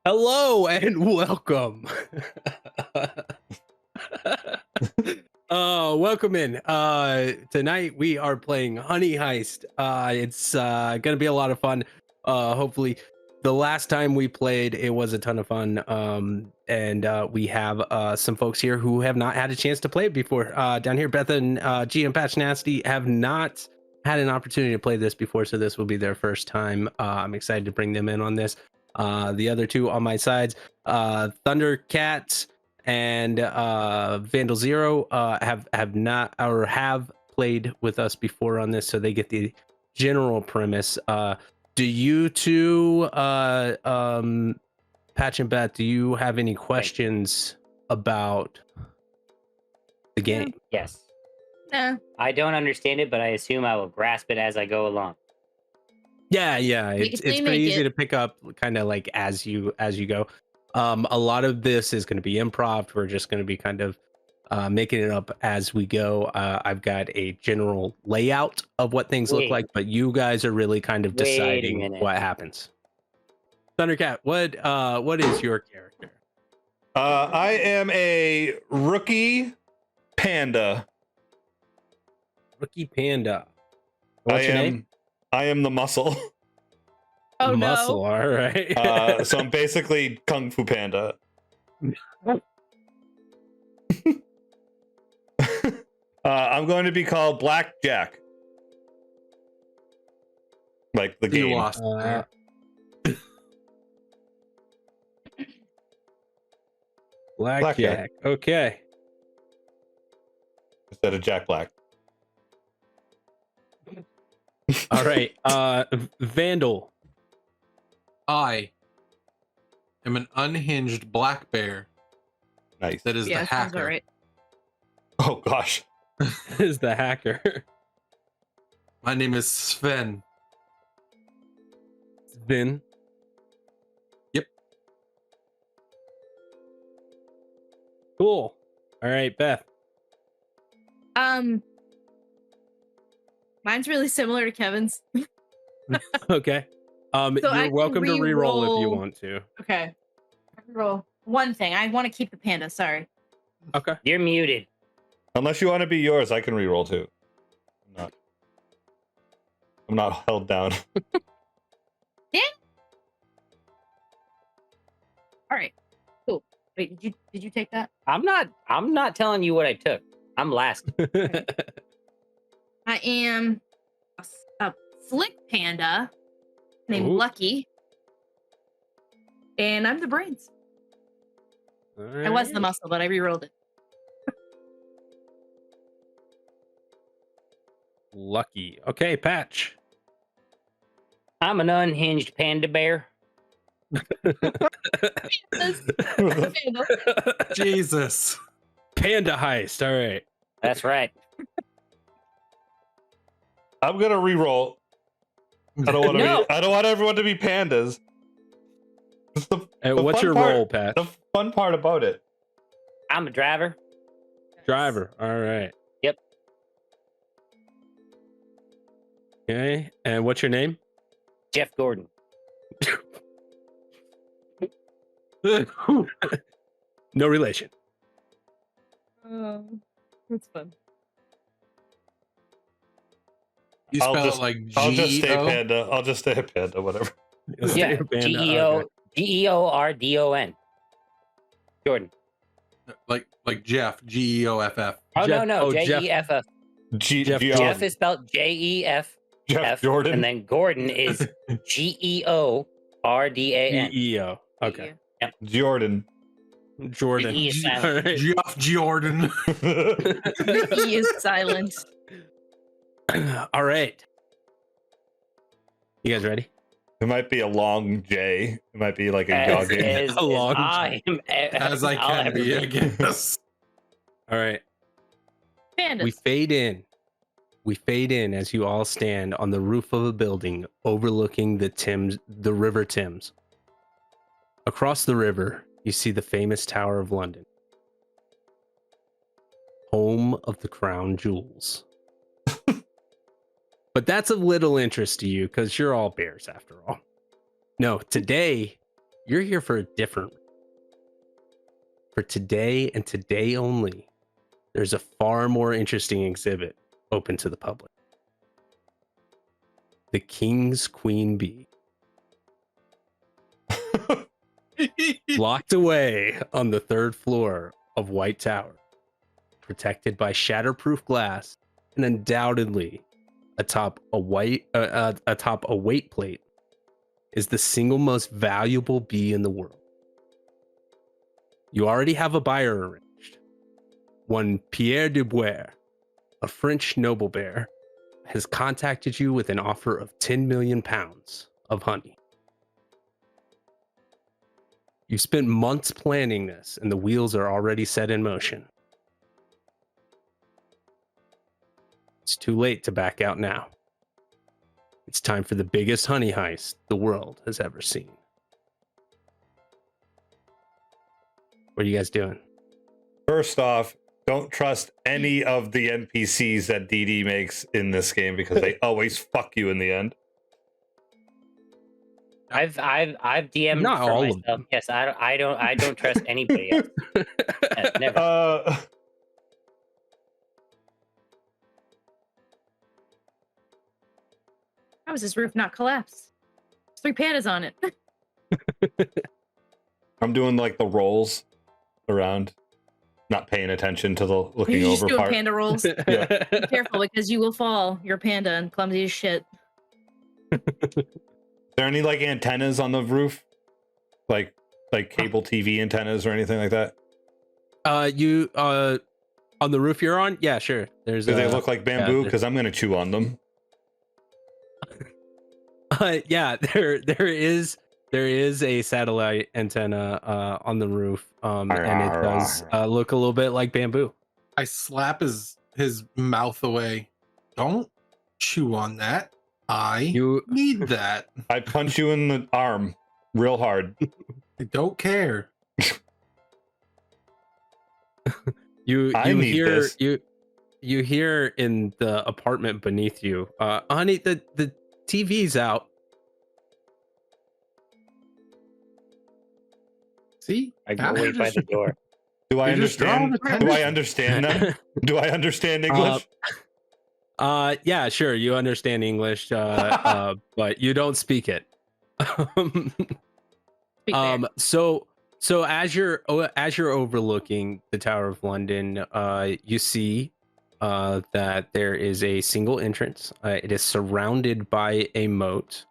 Hello and welcome. Welcome in. Tonight we are playing Honey Heist. It's gonna be a lot of fun. Hopefully, the last time we played, it was a ton of fun. And we have some folks here who have not had a chance to play it before. Down here, Beth and GMPatchnasty have not had an opportunity to play this before, so this will be their first time. I'm excited to bring them in on this. The other two on my sides, Thundercat and VandalXero, have played with us before on this, so they get the general premise. Do you two, Patch and Beth, do you have any questions about the game? Yes. No. I don't understand it, but I assume I will grasp it as I go along. Yeah, it's pretty easy to pick up, kind of like as you go. A lot of this is going to be improv. We're just going to be kind of making it up as we go. I've got a general layout of what things look like, but you guys are really kind of deciding what happens. Thundercat, what is your character? I am a rookie panda. Rookie panda. What's your name? I am the muscle. Oh, muscle, no. All right. So I'm basically Kung Fu Panda. I'm going to be called Blackjack. Like the game. You lost. Blackjack. Okay. Instead of Jack Black. All right. Vandal. I am an unhinged black bear. Nice. That is the hacker. Right. Oh gosh. Is the hacker. My name is Sven. Sven. Yep. Cool. All right, Beth. Mine's really similar to Kevin's. Okay. You're welcome to re-roll if you want to. Okay. Roll one thing. I want to keep the panda. Sorry. Okay. You're muted. Unless you want to be yours, I can re-roll too. I'm not held down. Yeah. All right. Cool. Wait, did you take that? I'm not telling you what I took. I'm last. I am a flick panda named Lucky. And I'm the brains. Right. I was the muscle, but I re-rolled it. Lucky. Okay, Patch. I'm an unhinged panda bear. Jesus. Panda Heist. All right. That's right. I'm gonna re-roll. I don't want to. No. I don't want everyone to be pandas. What's your role, Patch? The fun part about it. I'm a driver. Driver. All right. Yep. Okay. And what's your name? Jeff Gordon. No relation. Oh, that's fun. You spell it like G-E-O? I'll just stay panda. I'll just stay panda. Whatever. Yeah. Geordon. Jordan. Like Jeff. Geoff. Oh, Jeff. no. Jeff. Jeff is spelled Jeff. Jeff Jordan. And then Gordon is Geordan. EO. Okay. Yep. Jordan. Jordan. E is silent. Right. Jeff Jordan. He is silent. All right. You guys ready? It might be a long J. It might be like a jogging. A long As I can be, I guess. All right. Pandas. We fade in as you all stand on the roof of a building overlooking the River Thames. Across the river, you see the famous Tower of London, home of the crown jewels. But that's of little interest to you because you're all bears after all. No, today You're here for a different. For today and today only, there's a far more interesting exhibit open to the public. The King's Queen Bee. Locked away on the 3rd floor of White Tower, protected by shatterproof glass, and undoubtedly atop a weight plate, is the single most valuable bee in the world. You already have a buyer arranged. One Pierre Dubois, a French noble bear, has contacted you with an offer of 10 million pounds of honey. You've spent months planning this, and the wheels are already set in motion. It's too late to back out now. It's time for the biggest honey heist the world has ever seen. What are you guys doing? First off, don't trust any of the NPCs that DD makes in this game because they always fuck you in the end. I've DM'd Not for all of myself. them. Yes, I don't trust anybody else. Yes, never. How does this roof not collapse? There's 3 pandas on it. I'm doing like the rolls around, not paying attention to the looking You're just over doing part. panda rolls. Yeah. Be careful because you will fall. You're a panda and clumsy as shit. Is there any like antennas on the roof, like cable TV antennas or anything like that? You on the roof you're on? Yeah, sure. There's. Do they look like bamboo? Because I'm gonna chew on them. Yeah, there is a satellite antenna on the roof, and it does look a little bit like bamboo. I slap his mouth away. Don't chew on that. I need that. I punch you in the arm real hard. I don't care. You hear in the apartment beneath you, honey, the TV's out. See? I go wait by the door. Do I understand? Do I understand them? Do I understand English? Yeah, sure. You understand English, but you don't speak it. So as you're overlooking the Tower of London, you see that there is a single entrance. It is surrounded by a moat.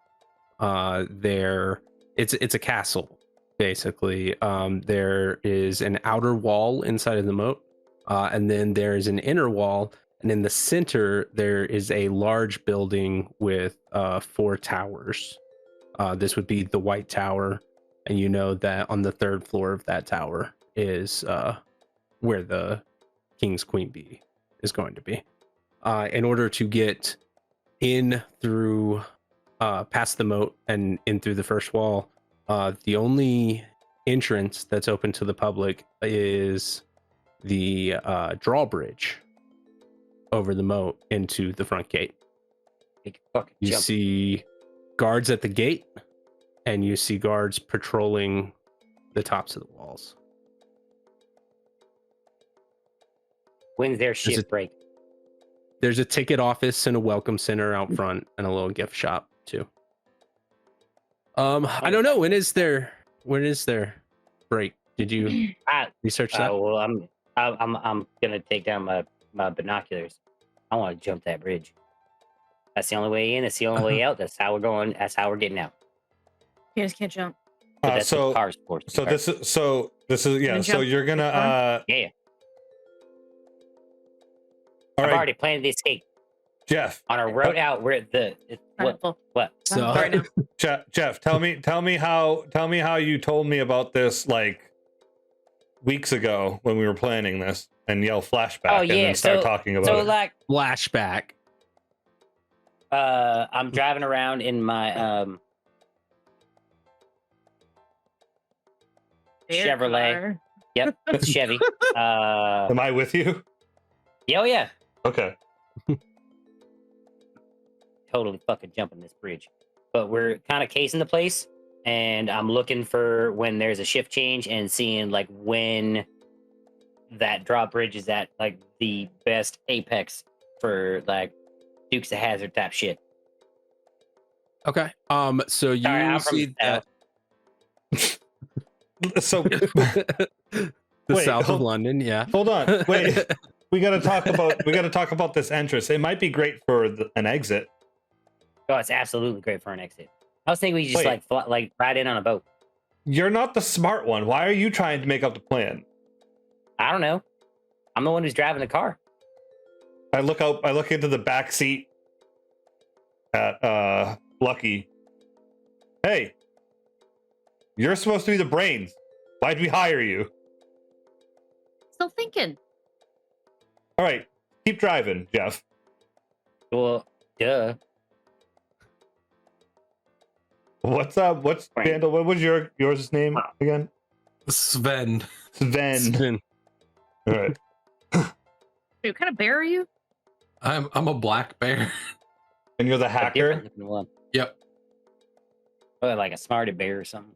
It's a castle, basically. There is an outer wall inside of the moat, and then there is an inner wall. And in the center, there is a large building with 4 towers. This would be the White Tower. And you know that on the 3rd floor of that tower is where the King's Queen Bee is going to be. In order to get in through past the moat and in through the first wall, the only entrance that's open to the public is the drawbridge over the moat into the front gate. You see guards at the gate, and you see guards patrolling the tops of the walls. When's their shift break? There's a ticket office and a welcome center out front, and a little gift shop too. I don't know. When is their break? Did you research that? Well, I'm gonna take down my binoculars. I want to jump that bridge. That's the only way in. It's the only way out. That's how we're going. That's how we're getting out. You just can't jump. So this is yeah. So you're gonna yeah. All I've right, already planned the escape. Jeff. On our road out, we're at the what? So Jeff, tell me how you told me about this like weeks ago when we were planning this, and yell flashback and then start talking about it. Like flashback. I'm driving around in my Chevrolet. Yep, it's Chevy. Am I with you? Oh yeah. Okay. Totally fucking jumping this bridge, but we're kind of casing the place. and I'm looking for when there's a shift change and seeing like when that drawbridge is at like the best apex for like Dukes of Hazzard type shit. Okay. So you Sorry, I'm from see the that So the Wait, south of London, yeah. hold on, wait. We gotta talk about this entrance. It might be great for an exit. Oh, it's absolutely great for an exit. I was thinking we just Wait. like ride in on a boat. You're not the smart one. Why are you trying to make up the plan? I don't know. I'm the one who's driving the car. I look into the back seat at Lucky. Hey, you're supposed to be the brains. Why'd we hire you? Still thinking. All right, keep driving, Jeff. Well, duh. What's up? What's Right. Vandal? What was yours name again? Sven. Sven. All right. What kind of bear are you? I'm a black bear. And you're the A hacker. different looking one. Yep. Oh, like a smarty bear or something.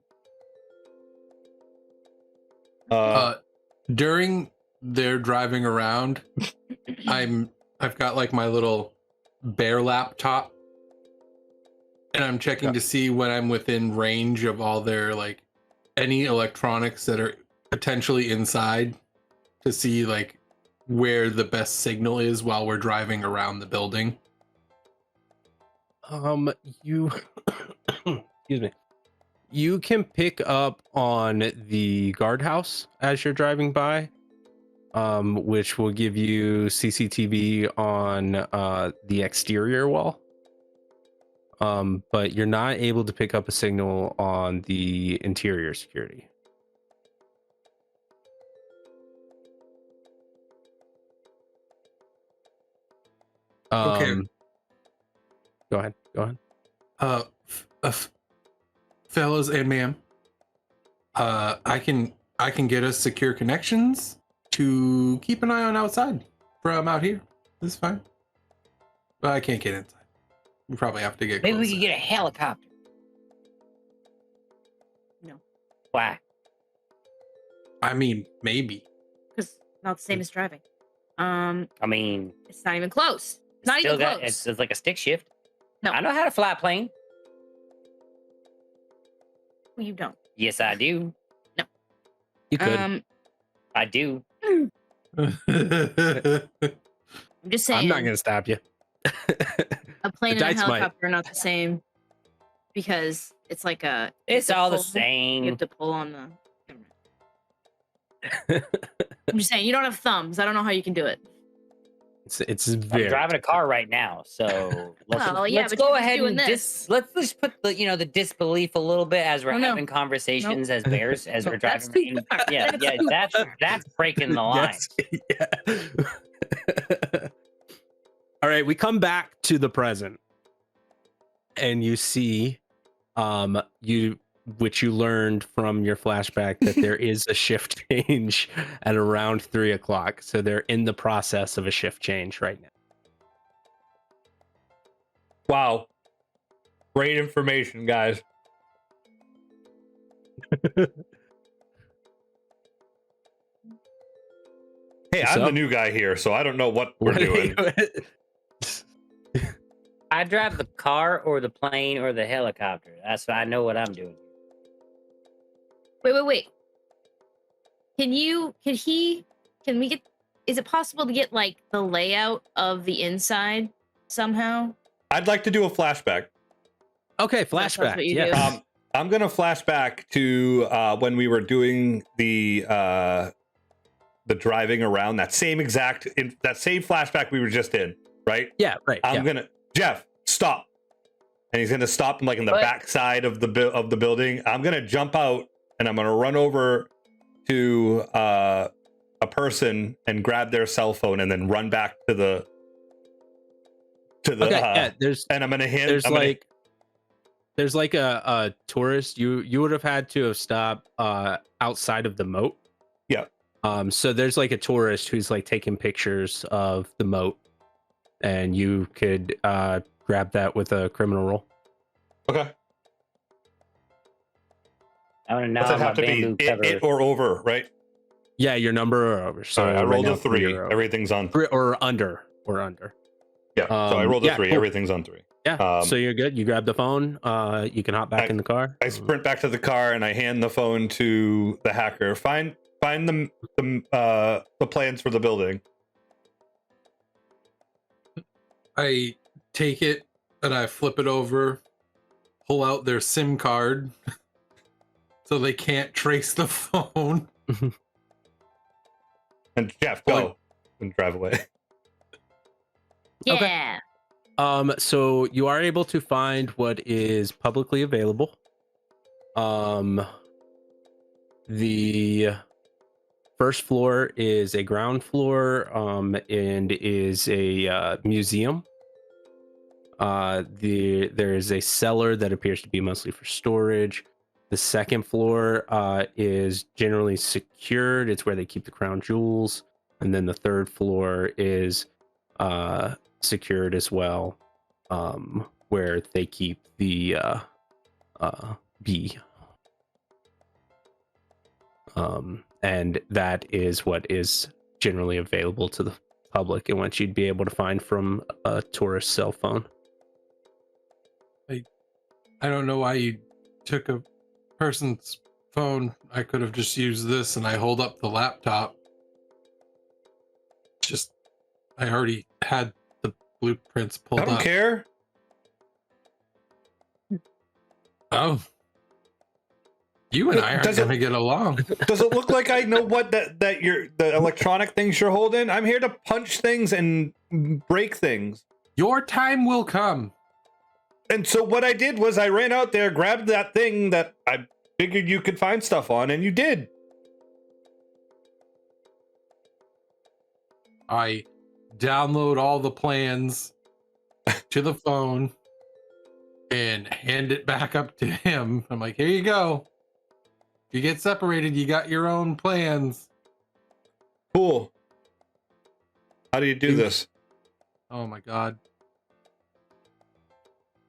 During their driving around, I've got like my little bear laptop, and I'm checking to see when I'm within range of all their like any electronics that are potentially inside, to see like where the best signal is while we're driving around the building. You excuse me. You can pick up on the guardhouse as you're driving by, which will give you CCTV on the exterior wall. But you're not able to pick up a signal on the interior security. Okay. Go ahead. Fellas and ma'am, I can get us secure connections to keep an eye on outside from out here. This is fine, but I can't get inside. We probably have to get Maybe we closer. could get a helicopter. No. Why? I mean, maybe. Because not the same as driving. I mean, It's not even close. Not still even close. it's like a stick shift. No. I know how to fly a plane. Well, you don't. Yes, I do. You could. I do. I'm just saying. I'm not gonna stop you. A plane and a dice might. helicopter are not the same, because it's like a. you It's have to all the pull- You same. have to pull on the. I'm just saying, you don't have thumbs. I don't know how you can do it. It's I'm very driving a car right now, so Well, yeah, let's but go you're just ahead doing and this. let's just put the disbelief a little bit as we're Oh, no. having conversations as bears as No, we're that's driving. too far. Yeah, That's yeah, too that's breaking the line. Yes, yeah. All right, we come back to the present, and you see, which you learned from your flashback, that there is a shift change at around 3:00. So they're in the process of a shift change right now. Wow. Great information, guys. Hey, I'm So? the new guy here, so I don't know what we're doing. I drive the car or the plane or the helicopter. That's I know what I'm doing. Wait. Can we get, is it possible to get like the layout of the inside somehow? I'd like to do a flashback. Okay, That's flashback. what you Yes. do. I'm gonna flash back to when we were doing the driving around, that same flashback we were just in, right? Yeah, right. I'm yeah. gonna Jeff, stop. And he's gonna stop in like in the What? back side of the building. I'm gonna jump out and I'm gonna run over to a person and grab their cell phone and then run back to the Okay, yeah, and I'm gonna hand there's like a tourist. You would have had to have stopped outside of the moat. Yeah. So there's like a tourist who's like taking pictures of the moat, and you could grab that with a criminal roll. Okay. I want to know Does how it my have to be bamboo cover. it or over, right? Yeah, your number or over. So Sorry, I right rolled now, a 3. you're over. Everything's on 3 or under. Yeah, so I rolled a 3. Cool. Everything's on 3. Yeah, so you're good. You grab the phone. You can hop back in the car. I sprint back to the car and I hand the phone to the hacker. Find the plans for the building. I take it and I flip it over, pull out their SIM card so they can't trace the phone. And Jeff, go and drive away. Yeah. So you are able to find what is publicly available. The first floor is a ground floor, and is a museum. There is a cellar that appears to be mostly for storage. The second floor is generally secured. It's where they keep the crown jewels. And then the third floor is secured as well, where they keep the bee. And that is what is generally available to the public and what you'd be able to find from a tourist cell phone. I don't know why you took a person's phone. I could have just used this, and I hold up the laptop. I already had the blueprints pulled I up. don't care. Oh. You and I aren't going to get along. Does it look like I know what the electronic things you're holding? I'm here to punch things and break things. Your time will come. And so what I did was I ran out there, grabbed that thing that I figured you could find stuff on, and you did. I download all the plans to the phone and hand it back up to him. I'm like, here you go. If you get separated, you got your own plans. Cool. How do you do this? Oh my god.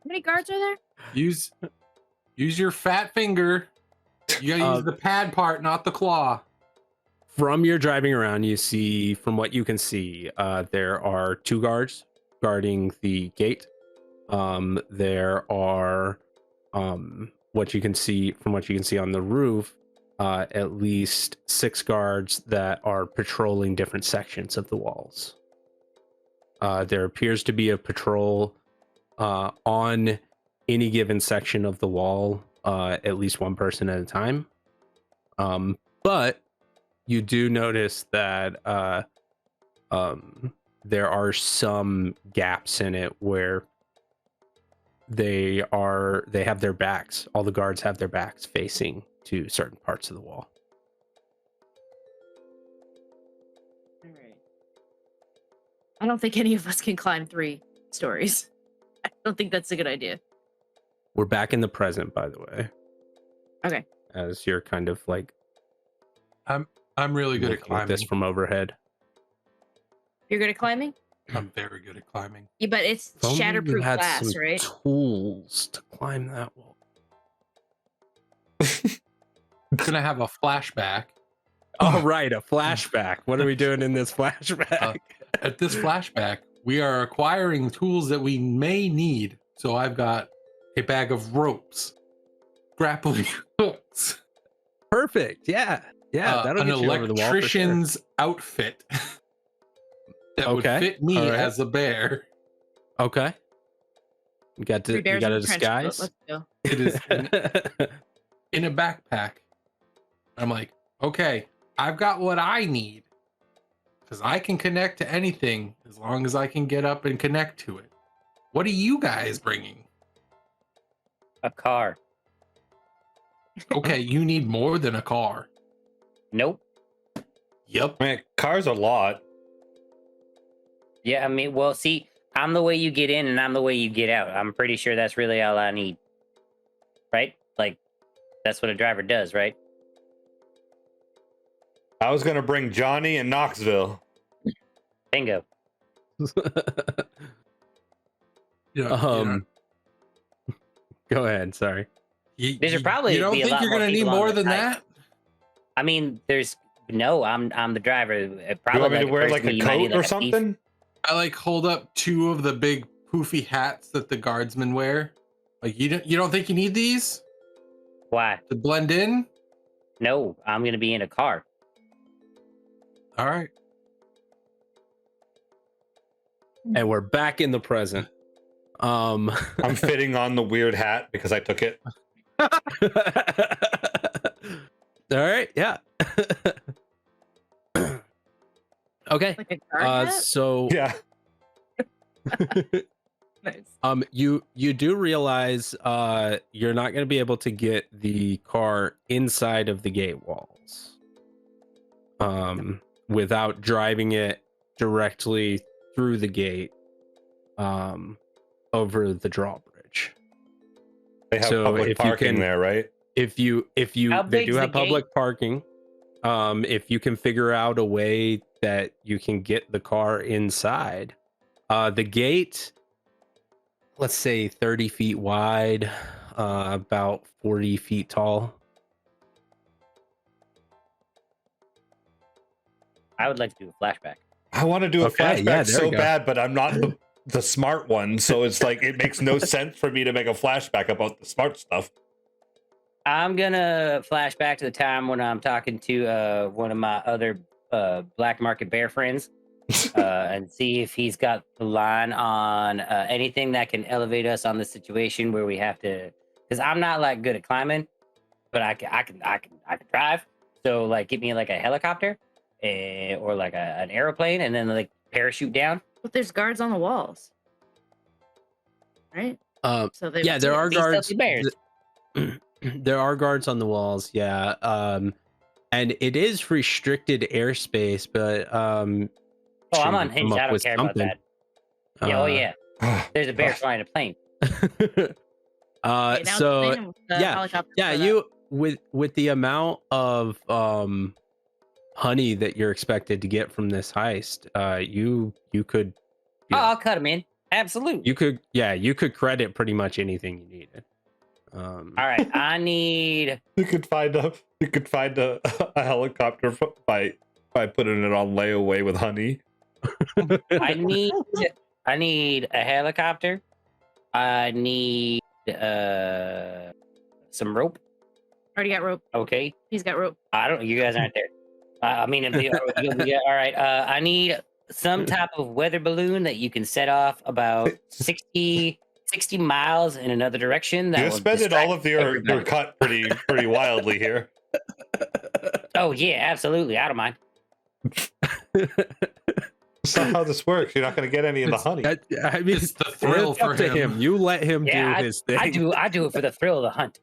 How many guards are there? Use your fat finger. You gotta use the pad part, not the claw. From your driving around, you see, from what you can see, there are 2 guards guarding the gate. There are, what you can see on the roof, at least 6 guards that are patrolling different sections of the walls. There appears to be a patrol on any given section of the wall, at least one person at a time. But you do notice that there are some gaps in it where they have their backs. All the guards have their backs facing to certain parts of the wall. All right. I don't think any of us can climb 3 stories. I don't think that's a good idea. We're back in the present, by the way. Okay. As you're kind of like I'm really good at looking at climbing. this from overhead. You're good at climbing? I'm very good at climbing. Yeah, but it's If only you shatterproof had glass, some right? tools to climb that wall. I'm gonna have a flashback. All right, a flashback. What are we doing in this flashback? At this flashback, we are acquiring tools that we may need. So I've got a bag of ropes, grappling hooks, Perfect. Yeah. That'll an get you over the wall for sure. electrician's outfit that would Okay, fit me all right. as a bear. Okay. You got 3 bears a in a trench coat. disguise. Let's go. It is in a backpack. I'm like, okay, I've got what I need because I can connect to anything as long as I can get up and connect to it. What are you guys bringing? A car. Okay, you need more than a car. Nope. Yep. Man, cars a lot. Yeah, I mean, well, see, I'm the way you get in and I'm the way you get out. I'm pretty sure that's really all I need. Right? Like, that's what a driver does, right? I was gonna bring Johnny and Knoxville. Bingo. Yeah. Go ahead. Sorry. There should probably You don't be a think lot you're more gonna need people on more the than site. that? I mean, I'm the driver. You want me to wear like a coat or something? I like hold up 2 of the big poofy hats that the guardsmen wear. Like you don't think you need these Why? to blend in? No, I'm gonna be in a car. All right. And we're back in the present. I'm fitting on the weird hat because I took it. All right, yeah. Okay. Like a guard hat? So Yeah. Nice. you do realize you're not going to be able to get the car inside of the gate walls without driving it directly through the gate over the drawbridge. They have So public if you parking can- there, right? If you How they big's do the have public parking. If you can figure out a way that you can get the car inside, the gate, let's say 30 feet wide, about 40 feet tall. I would like to do a flashback. I want to do a Okay, flashback yeah, there we so go. bad, but I'm not the smart one. So it's like it makes no sense for me to make a flashback about the smart stuff. I'm gonna flash back to the time when I'm talking to one of my other black market bear friends and see if he's got the line on anything that can elevate us on the situation where we have to. Because I'm not like good at climbing, but I can drive. So like, get me like a helicopter or like an airplane, and then like parachute down. But there's guards on the walls, right? So they Yeah, there are These guards. stealthy bears. There are guards on the walls, yeah. And it is restricted airspace, but Oh, sure I'm you on come Hinge. up I don't with care something. about that. Yeah, oh yeah. There's a bear flying a plane. Okay, now So explain the yeah, helicopter yeah, for that. you with the amount of honey that you're expected to get from this heist, you could Oh, I'll cut him in. Absolutely. you could credit pretty much anything you needed. All right, I need. You could find a helicopter by putting it on layaway with honey. I need a helicopter. I need some rope. Already got rope. Okay. He's got rope. I don't. You guys aren't there. I mean, yeah, all right. I need some type of weather balloon that you can set off about 60 miles in another direction. That You will expended all distract of your everybody. cut pretty wildly here. Oh yeah, absolutely. I don't mind. That's not how this works. You're not going to get any of the honey. I mean, It's the thrill it's up for to him. You let him Yeah, do his thing. I do it for the thrill of the hunt.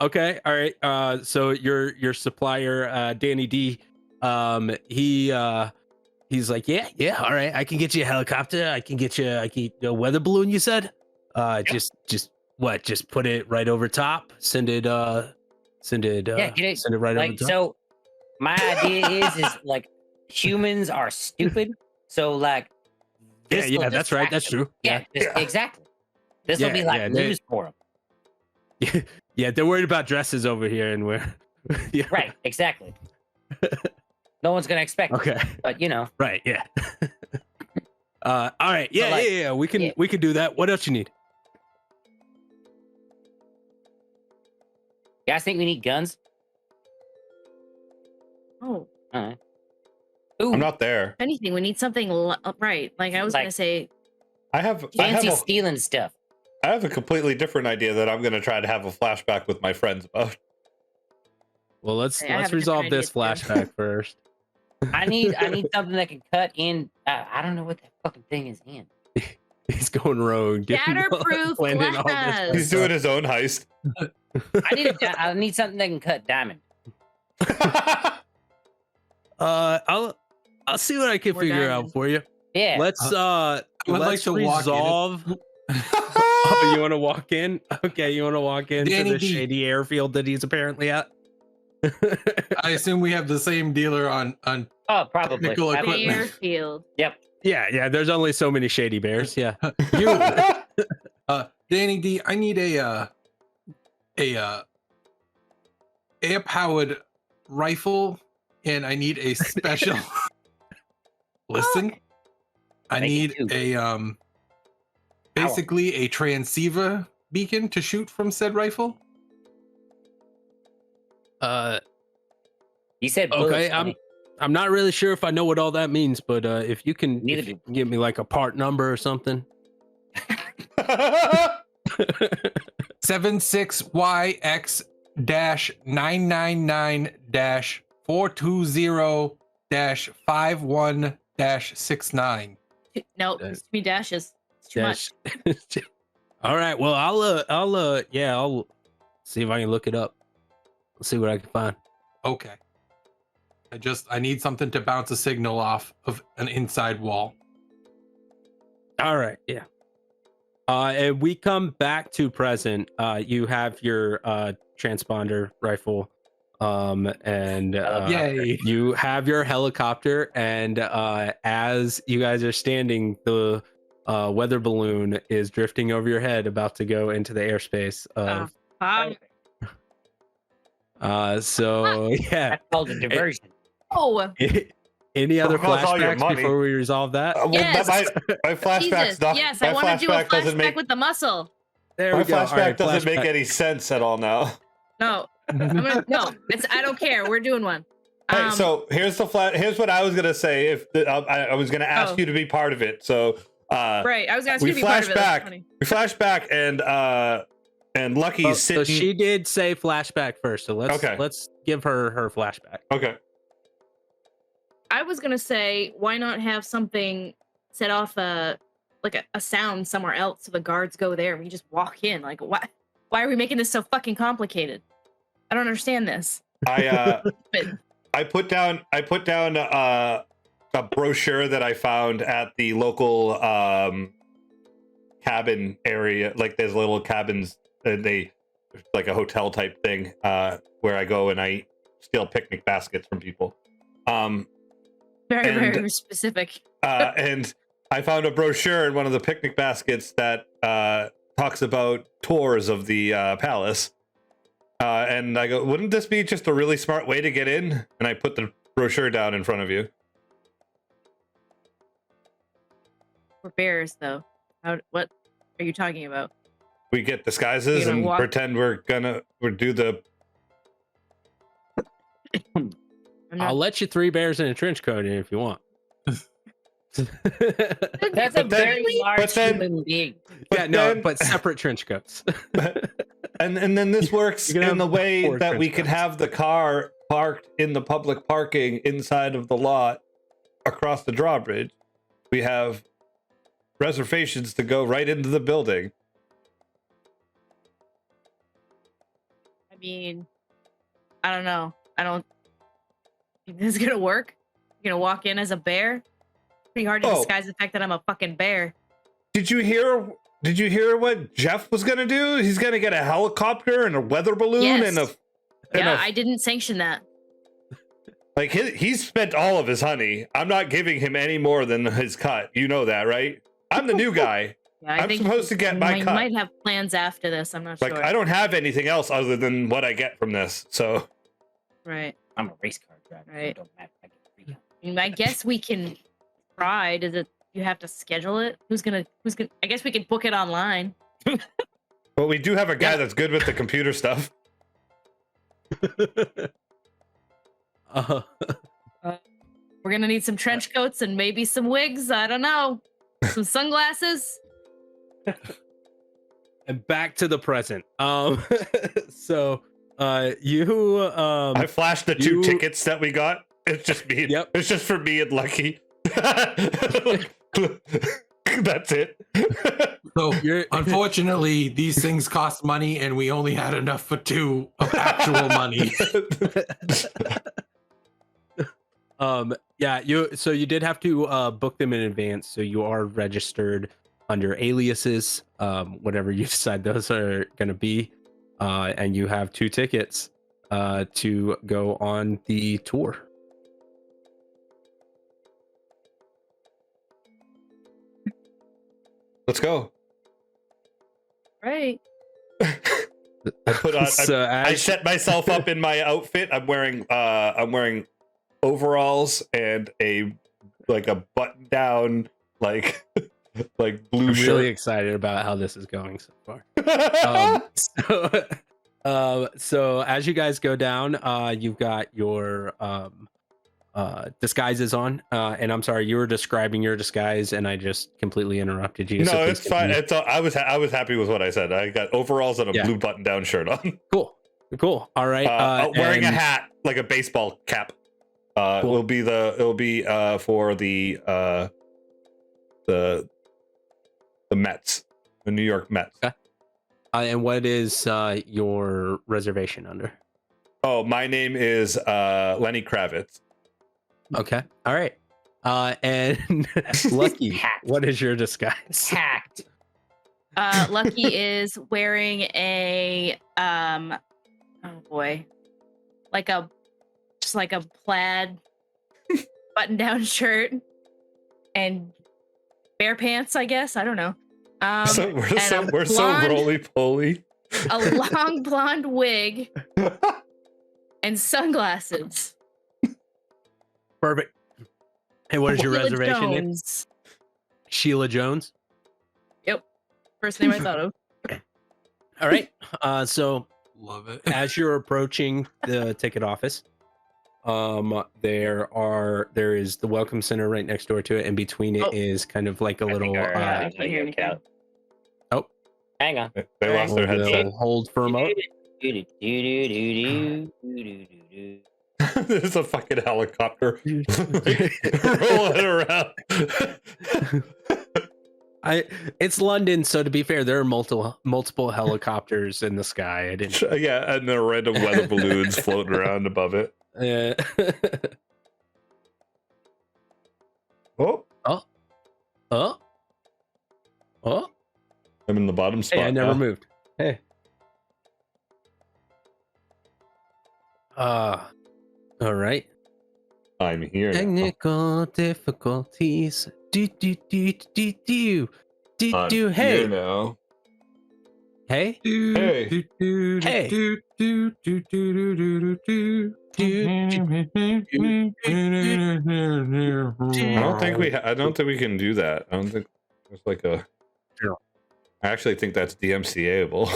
Okay, all right. So your supplier, Danny D, he's like, yeah, all right. I can get you a helicopter. I can get a weather balloon. You said, just put it right over top. Send it. Yeah, Send it right over Like, top. so my idea is like humans are stupid. So like, this will that's right. distract That's them. true. Yeah, exactly. This will be like yeah, news for them. Yeah, they're worried about dresses over here, and we're yeah. Right, exactly. No one's gonna expect it, Okay. but you know. Right. Yeah. All right. Yeah. like, yeah. We can do that. What else you need? You guys think we need guns? Oh, All right. Ooh, I'm not there. if anything, we need something right. Like I was Like- gonna say, I have fancy stealing stuff. I have a completely different idea that I'm going to try to have a flashback with my friends about. Well, let's Okay, I have a resolve different this idea, too. flashback first. I need something that can cut in. I don't know what that fucking thing is in. He's going rogue. Shatterproof planning all this glass. He's doing his own heist. I need something that can cut diamond. I'll see what I can More figure diamond. out for you. Yeah. Let's would like let's to walk in. resolve. Oh, you want to walk in? Okay, you want to walk into Danny the D. shady airfield that he's apparently at. I assume we have the same dealer on Oh, probably. Technical I- equipment. airfield. Yep. Yeah, there's only so many shady bears. Yeah. Danny D, I need a air-powered rifle, and I need a special. Listen, I need a basically a transceiver beacon to shoot from said rifle. You said Okay, bullets, I'm not really sure if I know what all that means, but if you can Neither give me like a part number or something. 76YX-999-420-51-69. Nope, it's too many dashes. It's too much. All right, well, I'll see if I can look it up. Let's see what I can find. Okay. I need something to bounce a signal off of an inside wall. All right, yeah. And we come back to present. You have your transponder rifle, and Yay. you have your helicopter. And as you guys are standing, the weather balloon is drifting over your head, about to go into the airspace of. So yeah, That's called a diversion. Oh, any other Well, that's all your flashbacks money. before we resolve that? Yes. my flashbacks Jesus. not, Yes, my I want to do a flashback doesn't flashback make with the muscle. There my we go. All flashback right, doesn't make flashback. any sense at all now. No, no, I don't care. We're doing one. Hey, so here's here's what I was gonna say. If I was gonna ask you to be part of it, so right, I was gonna ask we you to be part of it. That's flashback. funny. We flashback, and Lucky's So sitting. she did say flashback first, so let's give her flashback. Okay. I was gonna say, why not have something set off a sound somewhere else so the guards go there and we just walk in? Like, why are we making this so fucking complicated? I don't understand this. I But put down a brochure that I found at the local cabin area. Like there's little cabins, they like a hotel type thing where I go and I steal picnic baskets from people. very specific. And I found a brochure in one of the picnic baskets that talks about tours of the palace. And I go, wouldn't this be just a really smart way to get in? And I put the brochure down in front of you. We're bears, though. What are you talking about? We get disguises and pretend we're do the. I'll let you 3 bears in a trench coat in if you want. That's a very large human being. But separate trench coats. and then this works in the way that we can have the car parked in the public parking inside of the lot across the drawbridge. We have reservations to go right into the building. I mean, I don't know. I don't think this is gonna work. You're gonna walk in as a bear. Pretty hard to disguise the fact that I'm a fucking bear. Did you hear what Jeff was gonna do? He's gonna get a helicopter and a weather balloon I didn't sanction that. Like he's spent all of his honey. I'm not giving him any more than his cut. You know that, right? I'm the new guy. Yeah, I'm supposed to get my cut. Might have plans after this. I'm not Like sure. I don't have anything else other than what I get from this. So Right. I'm a race car driver. Right. Don't matter. I get free. I mean, I guess we can try. Does it? You have to schedule it. Who's gonna? I guess we can book it online. But we do have a guy that's good with the computer stuff. We're gonna need some trench coats and maybe some wigs. I don't know. Some sunglasses. And back to the present. So you I flashed the 2 tickets that we got. It's just me. Yep. It's just for me and Lucky. That's it. So unfortunately, these things cost money, and we only had enough for 2 of actual money. Yeah, you did have to book them in advance, so you are registered under aliases, whatever you decide those are going to be, and you have 2 tickets to go on the tour. Let's go. Right. I put on. So I set myself up in my outfit. I'm wearing overalls and a button down like blue I'm shirt. really excited about how this is going so far. So as you guys go down, you've got your disguises on, and I'm sorry, you were describing your disguise and I just completely interrupted you. No, so it's fine. It's I was happy with what I said. I got overalls and a blue button down shirt on. Cool. All right. Wearing a hat, like a baseball cap. Cool. It'll be for the Mets, the New York Mets. Okay. And what is your reservation under? Oh, my name is Lenny Kravitz. Okay. All right. And Lucky, what is your disguise? Hacked. Lucky is wearing a oh boy, just like a plaid button-down shirt and bare pants, I guess. I don't know. We're so roly-poly. A long blonde wig and sunglasses. Perfect. Hey, what is your Sheila reservation name? Jones. Sheila Jones. Yep. First name I thought of. All right. So Love it. as you're approaching the ticket office, there is the welcome center right next door to it, and between it is kind of like a little I can't hear anything. oh, hang on. They lost their headset. hold for a moment. There's a fucking helicopter rolling around. It's London, so to be fair, there are multiple helicopters in the sky. I didn't. Yeah, and there are random weather balloons floating around above it. Oh, I'm in the bottom spot. Hey, I never now. moved. Hey. All right. I'm here. Now. Technical difficulties. Do. I'm Hey. here now. Hey. Hey. Hey. I don't think we can do that. I don't think there's like a. Sure. I actually think that's DMCA-able.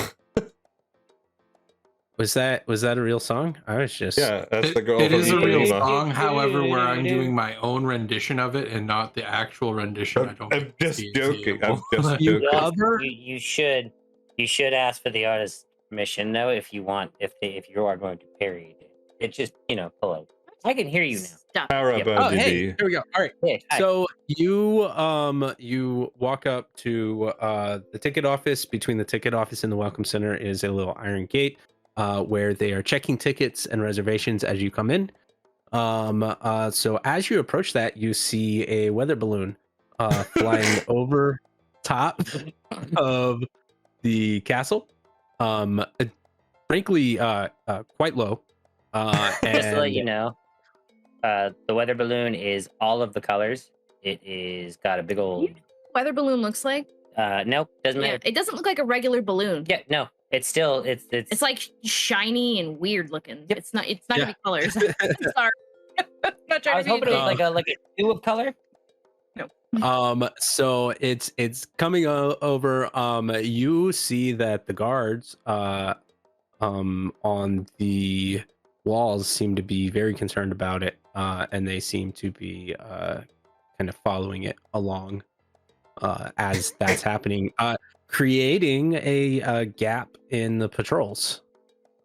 Was that a real song? I was just that's the girl. It is a real Geneva. song. However, where I'm doing my own rendition of it and not the actual rendition, I don't. I'm just joking. I'm DMCA-able. just You joking. cover? You should ask for the artist's permission though if you want if you are going to parry it. It's just hello. I can hear you now. Stop. Power up, Oh, hey, ODB. here we go. All right. Hey, hi. So you walk up to the ticket office. Between the ticket office and the welcome center is a little iron gate where they are checking tickets and reservations as you come in. So as you approach that, you see a weather balloon flying over top of the castle. Frankly, quite low. Just to let you know, the weather balloon is all of the colors. It is got a big old. Weather balloon looks like. Nope, doesn't matter. It doesn't look like a regular balloon. Yeah, no, it's still It's like shiny and weird looking. Yep. It's not gonna be colors. Sorry. I'm not trying I was to be hoping it was like a hue of color. So it's coming over. You see that the guards on the walls seem to be very concerned about it, and they seem to be kind of following it along as that's happening, creating a gap in the patrols.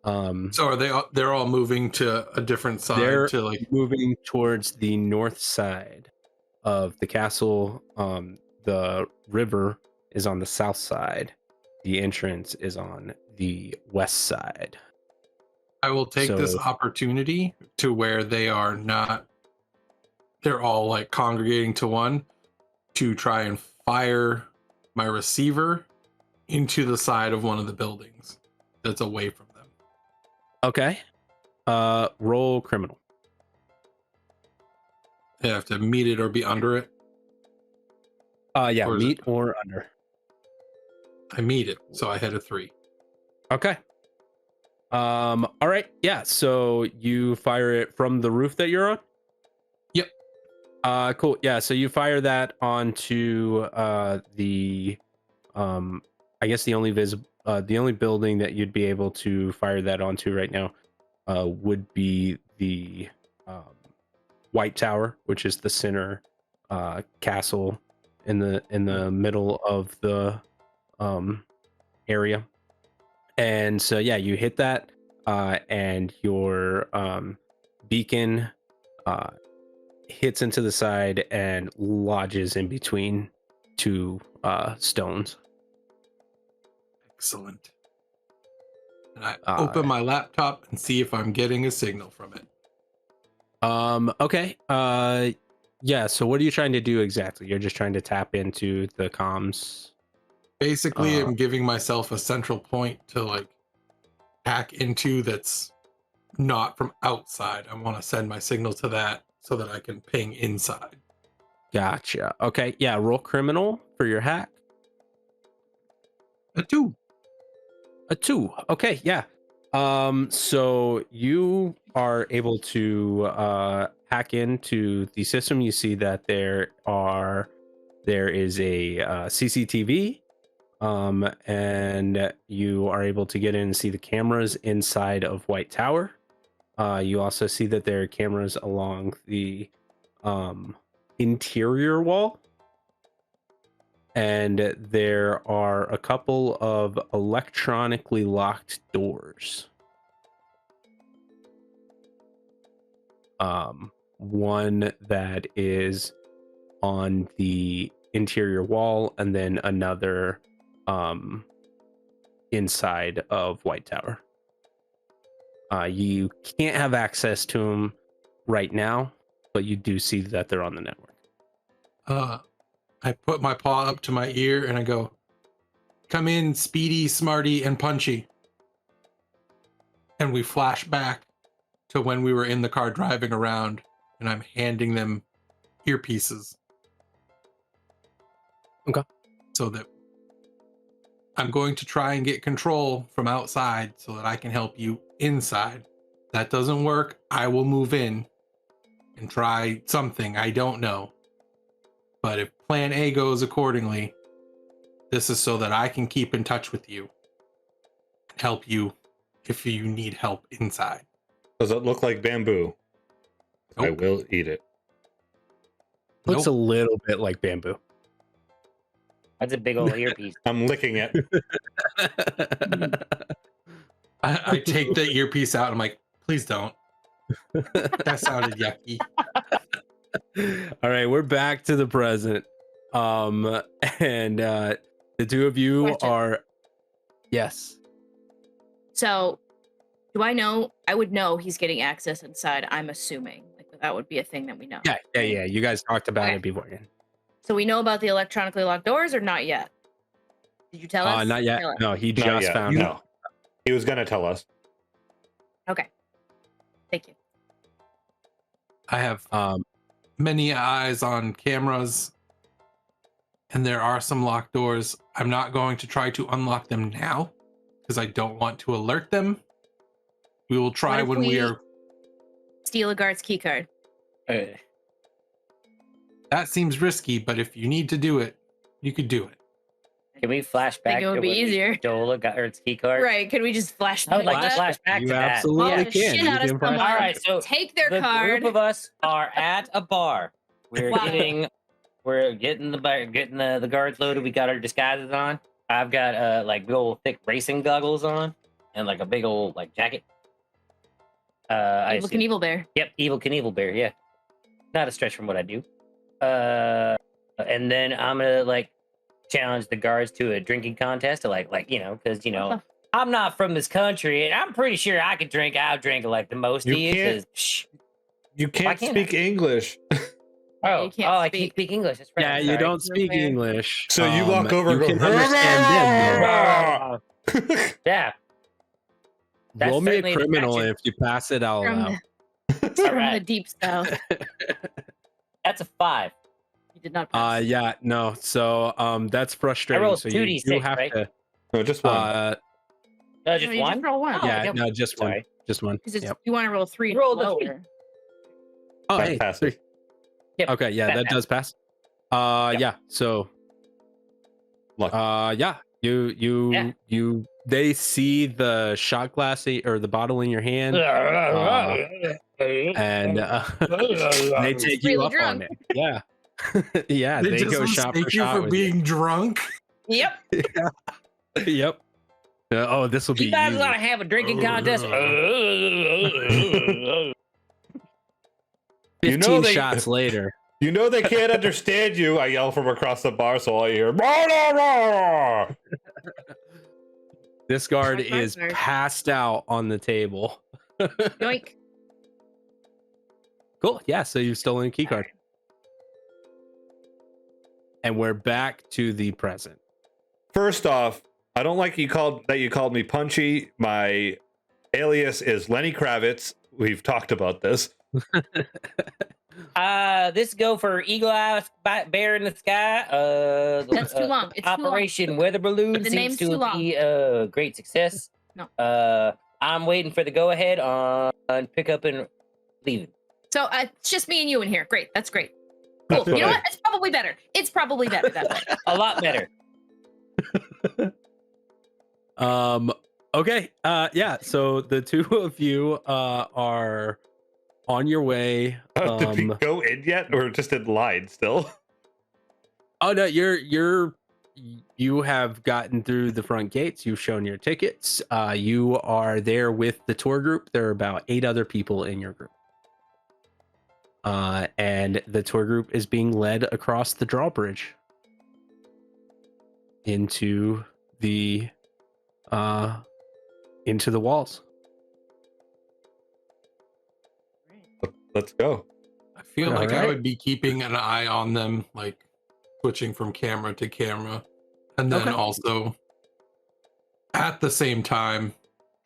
So are they're all moving to a different side They're to like moving towards the north side of the castle. The river is on the south side. The entrance is on the west side. I will take this opportunity to where they're all like congregating to one to try and fire my receiver into the side of one of the buildings that's away from them. Okay. Roll criminal. They have to meet it or be under it. Yeah, Or is meet it- or under. I meet it, so I hit a 3. Okay. All right. Yeah. So you fire it from the roof that you're on? Yep. Cool. Yeah. So you fire that onto the I guess the only building that you'd be able to fire that onto right now would be the White Tower, which is the center castle in the middle of the area. And so yeah, you hit that and your beacon hits into the side and lodges in between two stones. Excellent. And I open my laptop and see if I'm getting a signal from it. Okay. Yeah, so what are you trying to do exactly? You're just trying to tap into the comms. Basically, I'm giving myself a central point to like hack into that's not from outside. I want to send my signal to that so that I can ping inside. Gotcha. Okay, yeah, roll criminal for your hack. A 2. A 2. Okay, yeah. So you are able to hack into the system. You see that there is a CCTV, and you are able to get in and see the cameras inside of White Tower. You also see that there are cameras along the interior wall. And there are a couple of electronically locked doors. One that is on the interior wall, and then another inside of White Tower. You can't have access to them right now, but you do see that they're on the network. I put my paw up to my ear and I go, "Come in, Speedy, Smarty, and Punchy." And we flash back to when we were in the car driving around, and I'm handing them earpieces. Okay. So that I'm going to try and get control from outside so that I can help you inside. That doesn't work, I will move in and try something. I don't know. But if plan A goes accordingly, this is so that I can keep in touch with you and help you if you need help inside. Does it look like bamboo? Nope. I will eat it. Looks a little bit like bamboo. That's a big old earpiece. I'm licking it. I take the earpiece out. I'm like, please don't. That sounded yucky. All right, we're back to the present. And the two of you Question. are yes. So, do I know? I would know he's getting access inside. I'm assuming like that would be a thing that we know. Yeah. You guys talked about it beforehand. So we know about the electronically locked doors, or not yet? Did you tell us? Not yet. Tell us. No, he Not just yet. found out. He was going to tell us. Okay. Thank you. I have many eyes on cameras, and there are some locked doors. I'm not going to try to unlock them now because I don't want to alert them. We will try when we are. Steal a guard's key card. That seems risky, but if you need to do it, you could do it. Can we flash back it would to be when easier. we stole a guard's key card? Right? Can we just flash? I would like to that? flash back You to that. absolutely Well, can. shit You out of can flash- someone. All right, so take their the card. group of us are at a bar. We're Wow. getting the guards loaded. We got our disguises on. I've got like big old thick racing goggles on and like a big old like jacket. Evil Knievel Bear. Yep, Evil Knievel Bear. Yeah, not a stretch from what I do. And then I'm gonna like challenge the guards to a drinking contest to like because I'm not from this country and I'm pretty sure I could drink. I'll drink like the most of you. You can't speak English. Oh, can't I speak. can't speak English. That's right. Yeah, you don't speak Fair. English. So you walk over and you go, can understand them, Yeah. though. Roll me certainly a an criminal, attraction. and if you pass it, I'll allow. From All right. the deep south. That's a 5. did not pass. Yeah, no. So that's frustrating. rolled So 2d6, you have right? to. No, just one. No, Just you one? just roll one. Oh, Yeah, okay. no, just one. Sorry. Just one. Because Yep. you want to roll 3. Roll the lower. 3. Oh, That hey, passes. 3. Yep, Okay, yeah, that does pass. Yeah. So, Luck. yeah, you. They see the shot glass or the bottle in your hand, and they take you Really up on drunk. it. Yeah, yeah. They They just go shot for mistake you shot for with being drunk. Yep. you. Yep. Oh, this will be You guys easy. ought to have a drinking contest. 15 shots later. You know they can't understand you. I yell from across the bar, so all you hear. Rah, rah, rah. This guard High five, is nerd. passed out on the table. Yoink. Cool. Yeah. So you've stolen a key card, and we're back to the present. First off, I don't like you called me punchy. My alias is Lenny Kravitz. We've talked about this. This go for Eagle Eye Bear in the Sky. That's too long. It's too long. Operation Weather Balloon The seems name's too to long. be a great success. No. I'm waiting for the go ahead on pick up and leaving. So it's just me and you in here. Great. That's great. That's Cool. You know what what? It's probably better. It's probably better that way. A lot better. Okay. Yeah. So the two of you are on your way. Did we go in yet, or just in line still? Oh no, you have gotten through the front gates. You've shown your tickets. You are there with the tour group. There are about 8 other people in your group. And the tour group is being led across the drawbridge into the walls. Let's go. I feel like I Alright. would be keeping an eye on them, like switching from camera to camera, and then Okay. also at the same time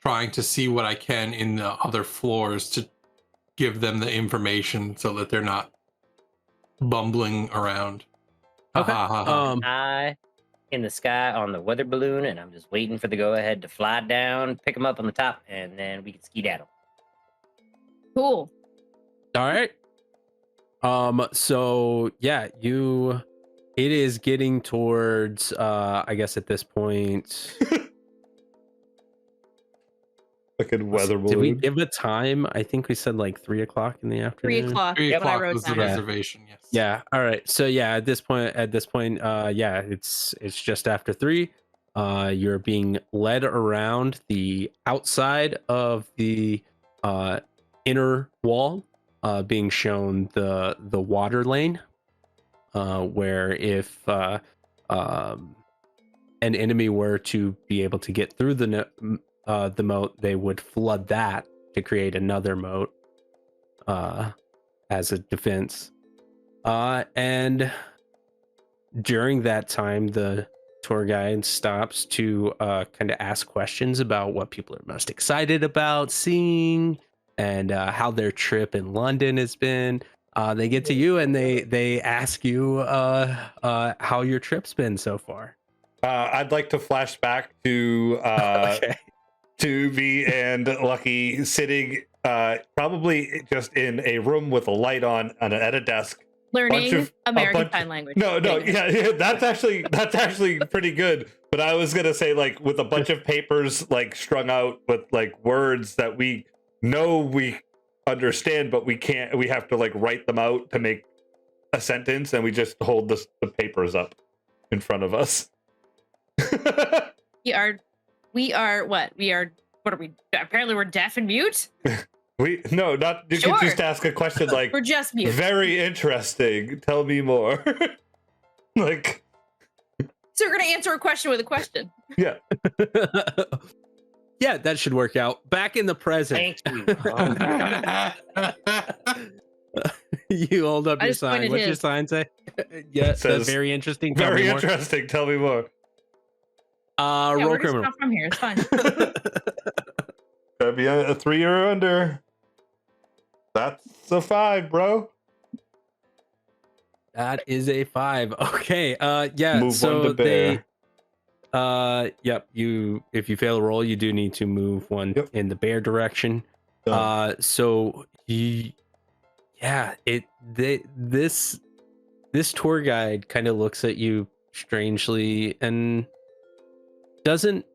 trying to see what I can in the other floors to give them the information so that they're not bumbling around. Okay. Ha, ha, ha. Eye in the sky on the weather balloon, and I'm just waiting for the go ahead to fly down, pick them up on the top, and then we can skedaddle. Cool. All right. So yeah, it is getting towards I guess at this point. Fucking weather Did we balloon. give a time? I think we said like 3 o'clock in the 3 afternoon. o'clock. 3 What I o'clock wrote was the down. Yeah. reservation, yes. Yeah. All right. So yeah, at this point, yeah, it's just after 3. You're being led around the outside of the inner wall, being shown the water lane, where if an enemy were to be able to get through the moat, they would flood that to create another moat as a defense. And during that time, the tour guide stops to kind of ask questions about what people are most excited about seeing and how their trip in London has been. They get to you and they ask you how your trip's been so far. I'd like to flash back to Okay. to me and Lucky sitting probably just in a room with a light on at a desk. Learning American Sign Language. No, yeah, that's actually pretty good. But I was gonna say, like, with a bunch of papers like strung out with like words that we know we understand, but we can't. We have to like write them out to make a sentence, and we just hold the papers up in front of us. We are what? What are we? Apparently we're deaf and mute? You Sure. can just ask a question like, We're just mute. very interesting. Tell me more. Like, So we're gonna answer a question with a question. yeah. Yeah, that should work out. Back in the present, Thank you. you hold up I your just sign. pointed What's your his. sign say? Yeah, It says, that's very interesting. Tell Very me more. interesting. Tell me more. Yeah, Roll we're just criminal. not from here. It's fine. Gotta be a 3 or under. That's a 5, bro. That is a 5. Okay. Yeah. Move so one to bear. yep. If you fail a roll, you do need to move one in the bear direction. Done. This tour guide kind of looks at you strangely and doesn't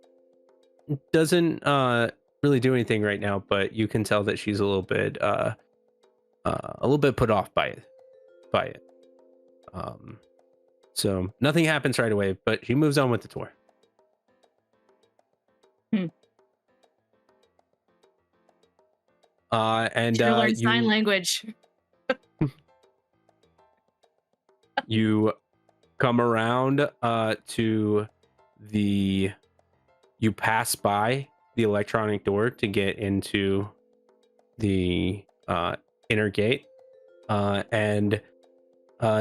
really do anything right now, but you can tell that she's a little bit put off by it. So nothing happens right away, but she moves on with the tour. And learn sign language. You come around to you pass by the electronic door to get into the inner gate, and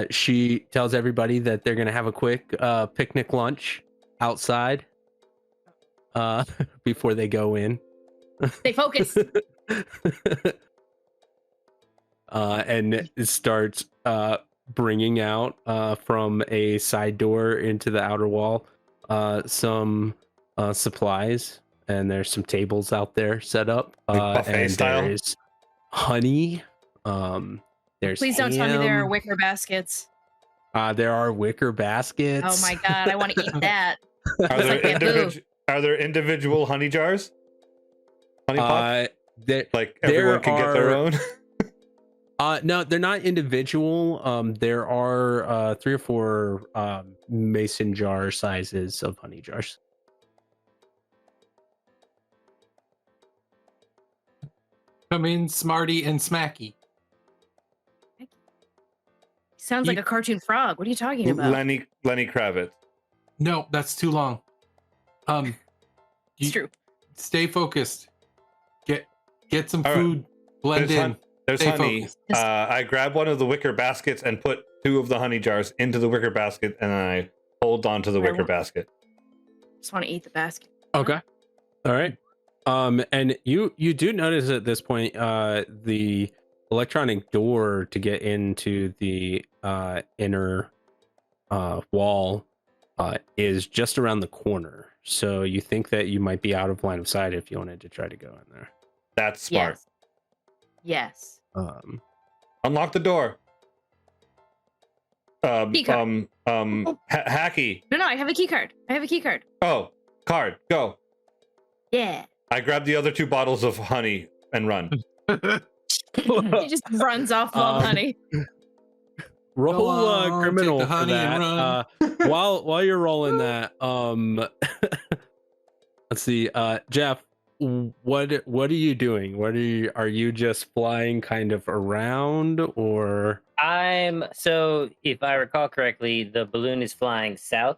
she tells everybody that they're gonna have a quick picnic lunch outside before they go in. Stay focused. And it starts bringing out from a side door into the outer wall some supplies, and there's some tables out there set up, and style? there is honey. There's Please don't tell me there are ham. wicker baskets. There are wicker baskets. Oh my god, I want to eat that. Are there individual honey jars? Honey pots? Like everyone can get their own? No, they're not individual. There are 3 or 4 mason jar sizes of honey jars. Come in, Smarty and Smacky. Sounds like a cartoon frog. What are you talking about? Lenny Kravitz. No, that's too long. It's true. Stay focused. Get some All food. Blend in. There's Stay honey. focused. I grab one of the wicker baskets and put 2 of the honey jars into the wicker basket, and I hold on to the wicker basket. Just want to eat the basket. Okay. All right. And you do notice at this point the electronic door to get into the inner wall is just around the corner. So you think that you might be out of line of sight if you wanted to try to go in there. That's smart. Yes. Unlock the door. Keycard. Hacky. No, I have a key card. Oh, card. Go. Yeah. I grab the other 2 bottles of honey and run. He just runs off full of honey. Roll criminal take the honey for that. and run. While you're rolling that, let's see, Jeff, what are you doing? Are you just flying kind of around, or? So if I recall correctly, the balloon is flying south.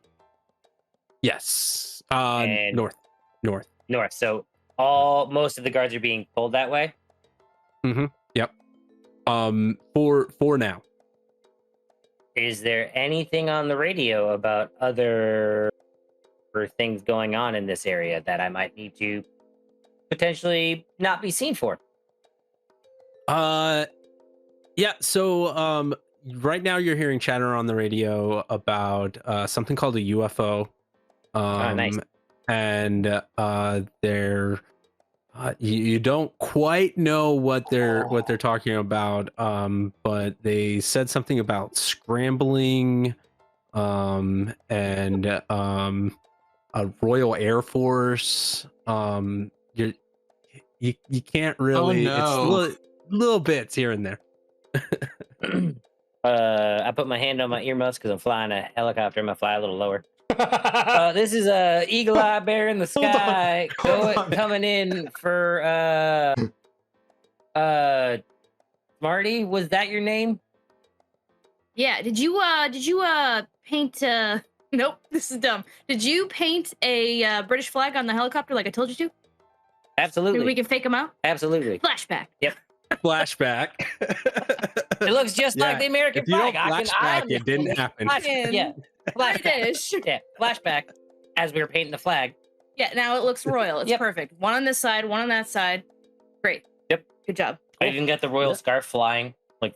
Yes. And North. So most of the guards are being pulled that way. Mm-hmm. Yep. For now. Is there anything on the radio about other things going on in this area that I might need to potentially not be seen for? Yeah. So right now you're hearing chatter on the radio about something called a UFO. Nice. And they're you don't quite know what they're talking about, but they said something about scrambling, and a Royal Air Force. You can't really. Oh, no. It's little bits here and there. I put my hand on my earmuffs because I'm flying a helicopter. I'm gonna fly a little lower. This is a eagle eye bear in the sky coming in for Marty. Was that your name? Yeah. Did you paint nope, this is dumb. Did you paint a British flag on the helicopter like I told you to? Absolutely. Maybe we can fake them out? Absolutely. Flashback. Yep. Flashback. It looks just like the American if you flag. don't flashback, it didn't happen. Yeah. Flashback. British. Yeah. Flashback as we were painting the flag. Yeah, now it looks royal. It's perfect. One on this side, one on that side. Great. Yep. Good job. I even got the royal scarf flying. Like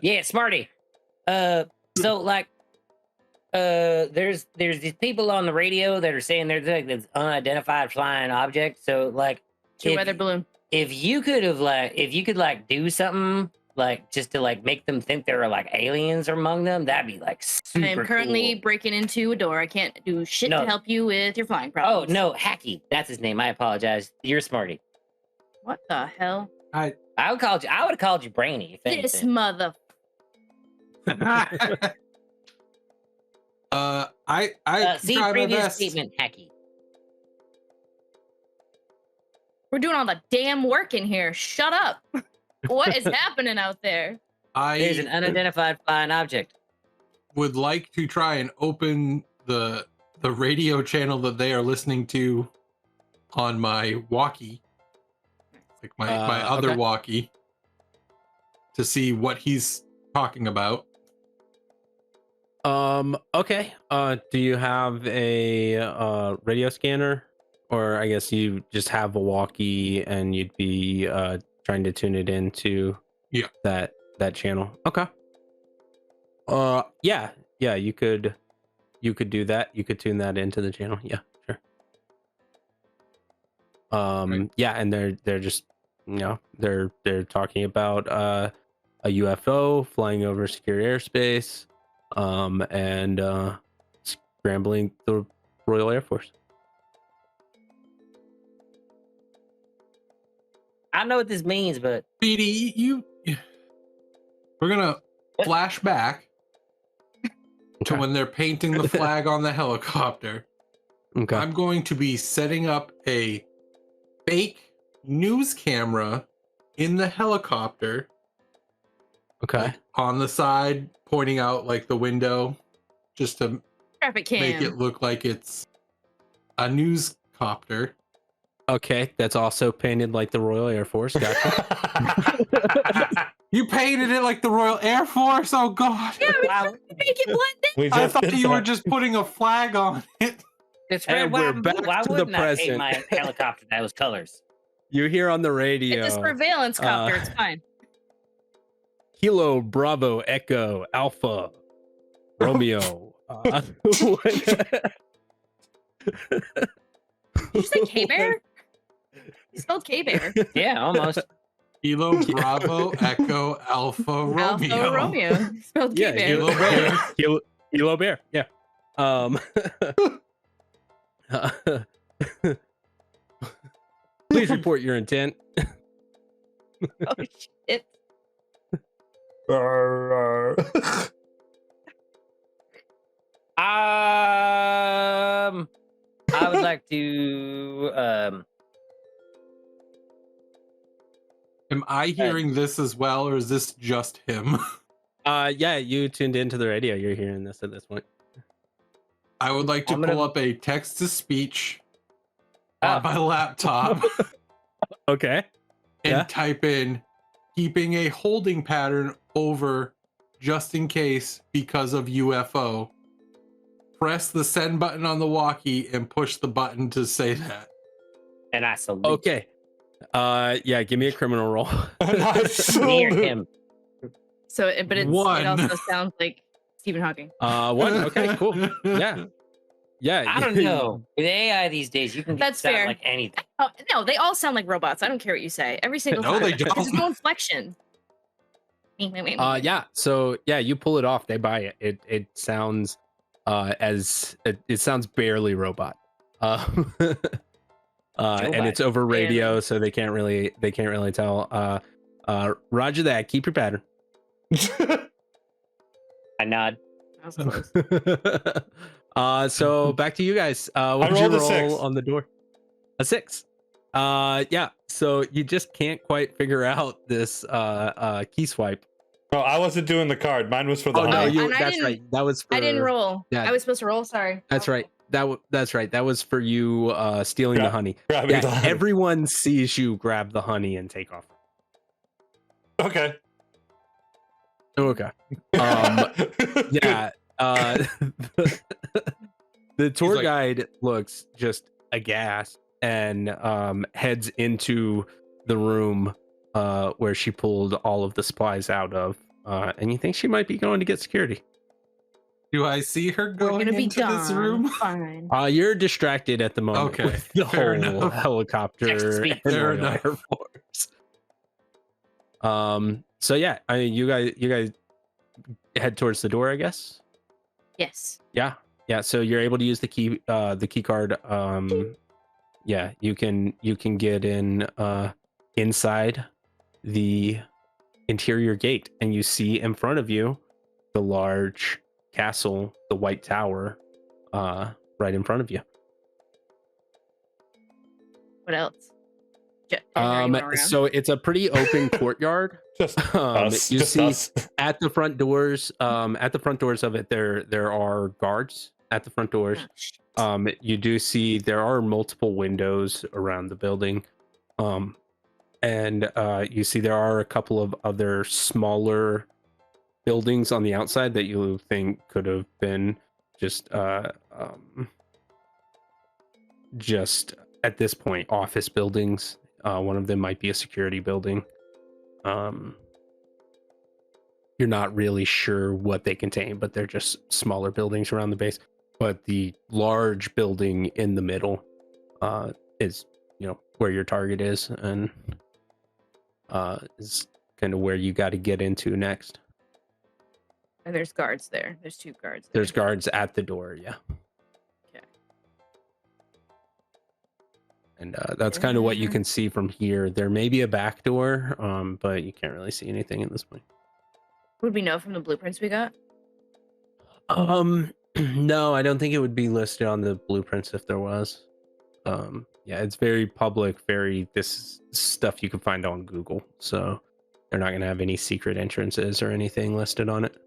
Yeah, Smarty. So like, there's these people on the radio that are saying there's like this unidentified flying object. So like, Weather balloon. if you could like do something like just to like make them think there are like aliens among them, that'd be like super I am currently cool. breaking into a door. I can't do shit No. to help you with your flying Oh problems. no, Hacky. That's his name. I apologize. You're Smarty. What the hell? I would have called you Brainy. If This anything. mother. I See try my previous best. statement, Hacky. We're doing all the damn work in here. Shut up. What is happening out there? There's an I unidentified flying object. would like to try and open the radio channel that they are listening to on my walkie, like my other okay. walkie, to see what he's talking about. Okay. Do you have a radio scanner, or I guess you just have a walkie and you'd be trying to tune it into that channel? Okay. Yeah, you could do that. You could tune that into the channel. Yeah, sure. Right. Yeah, and they're just, you know, they're talking about a UFO flying over secure airspace, and scrambling the Royal Air Force. I don't know what this means, but Speedy, we're gonna flash back to when they're painting the flag on the helicopter. Okay. I'm going to be setting up a fake news camera in the helicopter. Okay. Like, on the side, pointing out like the window, just to Traffic cam. make it look like it's a news copter. Okay, that's also painted like the Royal Air Force. Gotcha. You painted it like the Royal Air Force? Oh god. Yeah, make it blend in. We I just thought did you were that. just putting a flag on it. it's And red, we're white, and back blue. Why to the wouldn't I paint present. my helicopter those colors? You hear on the radio. It's a surveillance copter. It's fine. Kilo Bravo Echo Alpha Romeo. Did you say K-Bear? You spelled K-Bear. Yeah, almost. Kilo Bravo Echo Alpha Romeo. Alpha Romeo. You spelled Yeah, K-Bear. Kilo Bear. Kilo Bear. Yeah. Please report your intent. Oh shit. I would like to Am I hearing this as well, or is this just him? Yeah, you tuned into the radio. You're hearing this at this point. I would like to I'm gonna- pull up a text to speech on my laptop Okay. and Yeah. type in keeping a holding pattern over just in case because of UFO. Press the send button on the walkie and push the button to say that. and I salute Okay. Yeah, give me a criminal roll. near him. So, but it One. also sounds like Stephen Hawking. One. Okay, cool. Yeah. Yeah. I don't know. With AI these days, you can That's sound fair. like anything. Oh no, they all sound like robots. I don't care what you say. Every single No, time. they There's don't. no inflection. Yeah. So yeah, you pull it off. They buy it. It sounds it sounds barely robot. And it's over radio, so they can't really tell. Roger that. Keep your pattern. I nod. That was close. So back to you guys. What did you rolled a roll 6. on the door? A 6. Yeah. So you just can't quite figure out this key swipe. Oh, I wasn't doing the card. Mine was for the Oh no, honey. And I that's didn't- right. That was for, I didn't roll. Yeah. I was supposed to roll. Sorry. That's right. That's right. That was for you stealing the Grab- honey. grabbing Yeah, the honey. everyone sees you grab the honey and take off. Okay. Okay. Yeah. The tour like- guide looks just aghast and heads into the room where she pulled all of the supplies out of, and you think she might be going to get security. Do I see her We're going gonna be into this gone. room? Fine. You're distracted at the moment Okay, with the fair whole enough. helicopter Text-to-speech. and Fair Royal enough. Air Force. So yeah, you guys head towards the door, I guess. Yes. Yeah. So you're able to use the key card. Yeah, you can get in inside the interior gate, and you see in front of you the large castle, the White Tower, right in front of you. What else? Is there anyone around? So it's a pretty open courtyard. Just us. You Just see us. at the front doors of it, there are guards at the front doors. You do see there are multiple windows around the building. And you see there are a couple of other smaller buildings on the outside that you think could have been just at this point office buildings. One of them might be a security building. You're not really sure what they contain, but they're just smaller buildings around the base. But the large building in the middle is, where your target is, and is kind of where you got to get into next. And there's guards there. There's 2 guards there. There's guards at the door, yeah. Okay. And that's kind of what you can see from here. There may be a back door, but you can't really see anything at this point. Would we know from the blueprints we got? No, I don't think it would be listed on the blueprints if there was. Yeah, it's very public, this stuff you can find on Google. So they're not going to have any secret entrances or anything listed on it.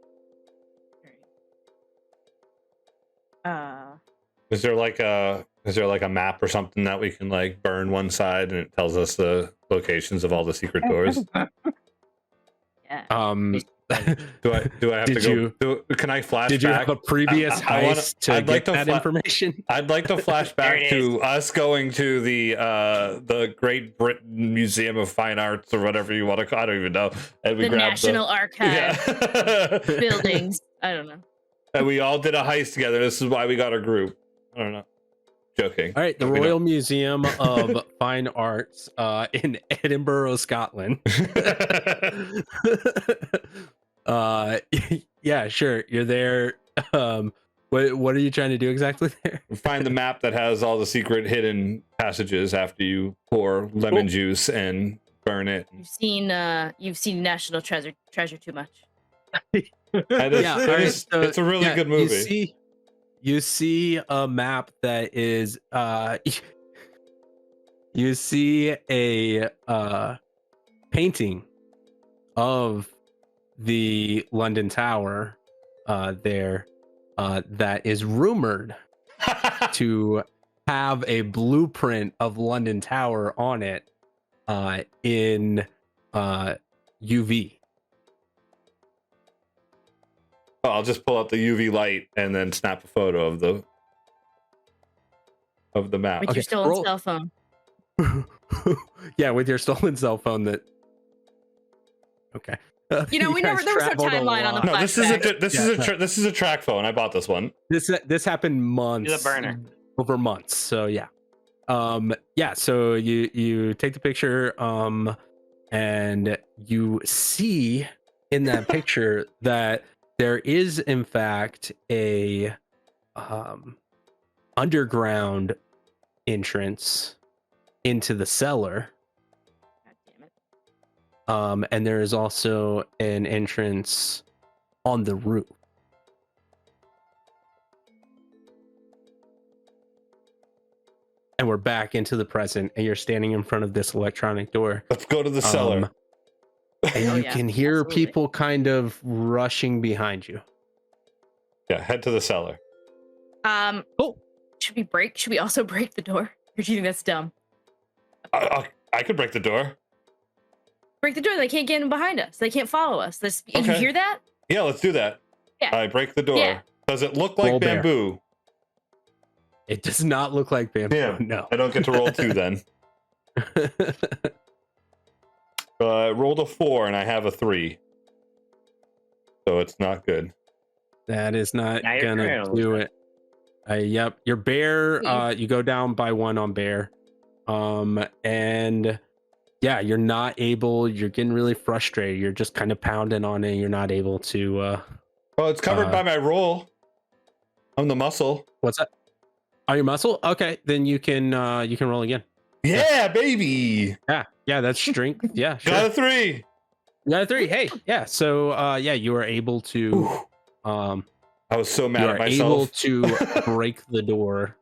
Is there like a map or something that we can like burn one side and it tells us the locations of all the secret doors? Yeah. Do I have to go? Can I flashback? Did you have a previous heist to get that information? I'd like to flash back to us going to the Great Britain Museum of Fine Arts or whatever you want to call. I don't even know. And we the grabbed National Archive buildings. I don't know. And we all did a heist together. This is why we got our group. I don't know. Joking. All right, the Royal Museum of Fine Arts in Edinburgh, Scotland. Yeah, sure. You're there. What are you trying to do exactly there? Find the map that has all the secret hidden passages after you pour lemon juice and burn it. You've seen National Treasure too much. It's a really good movie. You see a map that is you see a painting of the London Tower there that is rumored to have a blueprint of London Tower on it in UV. I'll just pull out the UV light and then snap a photo of the map. With your stolen cell phone. Yeah, with your stolen cell phone. Okay. We never. There was no timeline on the flashback. This is a track phone. I bought this one. This happened months. The burner. Over months. So yeah. Yeah. So you take the picture. And you see in that picture that there is in fact a underground entrance into the cellar. God damn it. And there is also an entrance on the roof. And we're back into the present, and you're standing in front of this electronic door. Let's go to the cellar. And you can hear people kind of rushing behind you. Yeah, head to the cellar. Should we also break the door? Or do you think that's dumb? I could break the door. Break the door. They can't get in behind us. They can't follow us. You hear that? Yeah, let's do that. Yeah. I break the door. Yeah. Does it look like bamboo? It does not look like bamboo. Yeah. No. I don't get to roll 2 then. I rolled a 4 and I have a 3. So it's not good. That is not Now you're gonna criminal. do it. Yep, your bear. Please. You go down by 1 on bear. And yeah, you're not able. You're getting really frustrated. You're just kind of pounding on it. You're not able to. Well, it's covered by my roll. I'm the muscle. What's that? Are you muscle? Okay, then you can roll again. Yeah, baby. Yeah, that's strength. Yeah, sure. Got a 3. You got a 3. Hey, yeah. So yeah, you are able to. I was so mad You at are myself. able to break the door,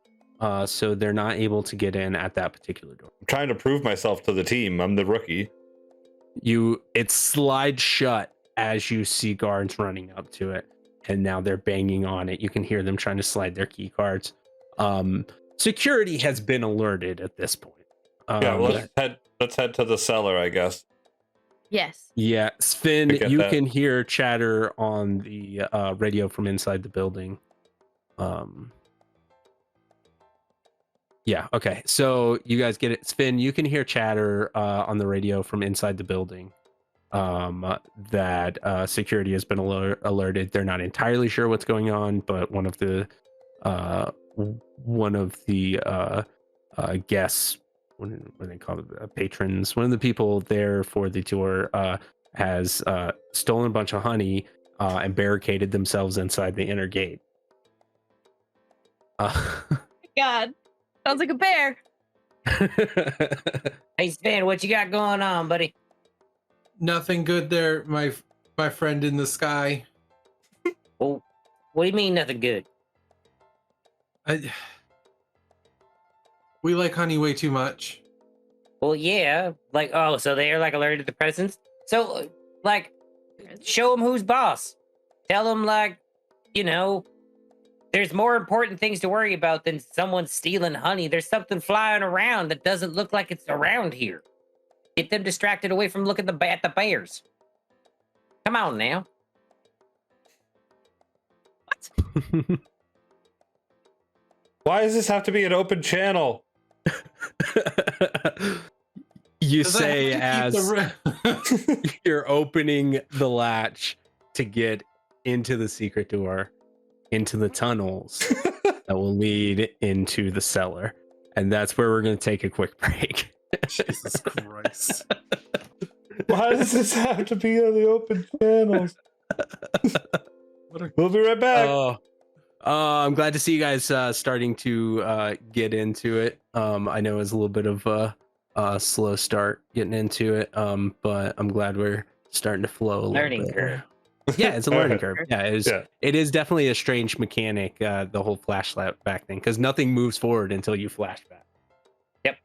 so they're not able to get in at that particular door. I'm trying to prove myself to the team. I'm the rookie. It slides shut as you see guards running up to it, and now they're banging on it. You can hear them trying to slide their key cards. Security has been alerted at this point. Yeah, well, let's head to the cellar, I guess. Yes. Yeah, Sven, I get you that. can hear chatter on the radio from inside the building. Yeah, okay. So you guys get it. Sven, you can hear chatter on the radio from inside the building that security has been alerted. They're not entirely sure what's going on, but one of the guests, what do they call it? Patrons, one of the people there for the tour has stolen a bunch of honey and barricaded themselves inside the inner gate. God, sounds like a bear. Hey, Sven, what you got going on, buddy? Nothing good there, my friend in the sky. Well, what do you mean nothing good? We like honey way too much. Well, yeah. Like, oh, so they're like alerted to the presence? So, like, show them who's boss. Tell them, like, you know, there's more important things to worry about than someone stealing honey. There's something flying around that doesn't look like it's around here. Get them distracted away from looking at the bears. Come on now. Why does this have to be an open channel? You 'Cause I say have to as keep you're opening the latch to get into the secret door, into the tunnels that will lead into the cellar. And that's where we're going to take a quick break. Jesus Christ. Why does this have to be on the open channels? We'll be right back. I'm glad to see you guys starting to get into it. I know it was a little bit of a slow start getting into it, but I'm glad we're starting to flow a little Learning bit. curve. Yeah, it's a learning curve. Yeah, Yeah. it is definitely a strange mechanic, the whole flashback thing, because nothing moves forward until you flashback. Yep.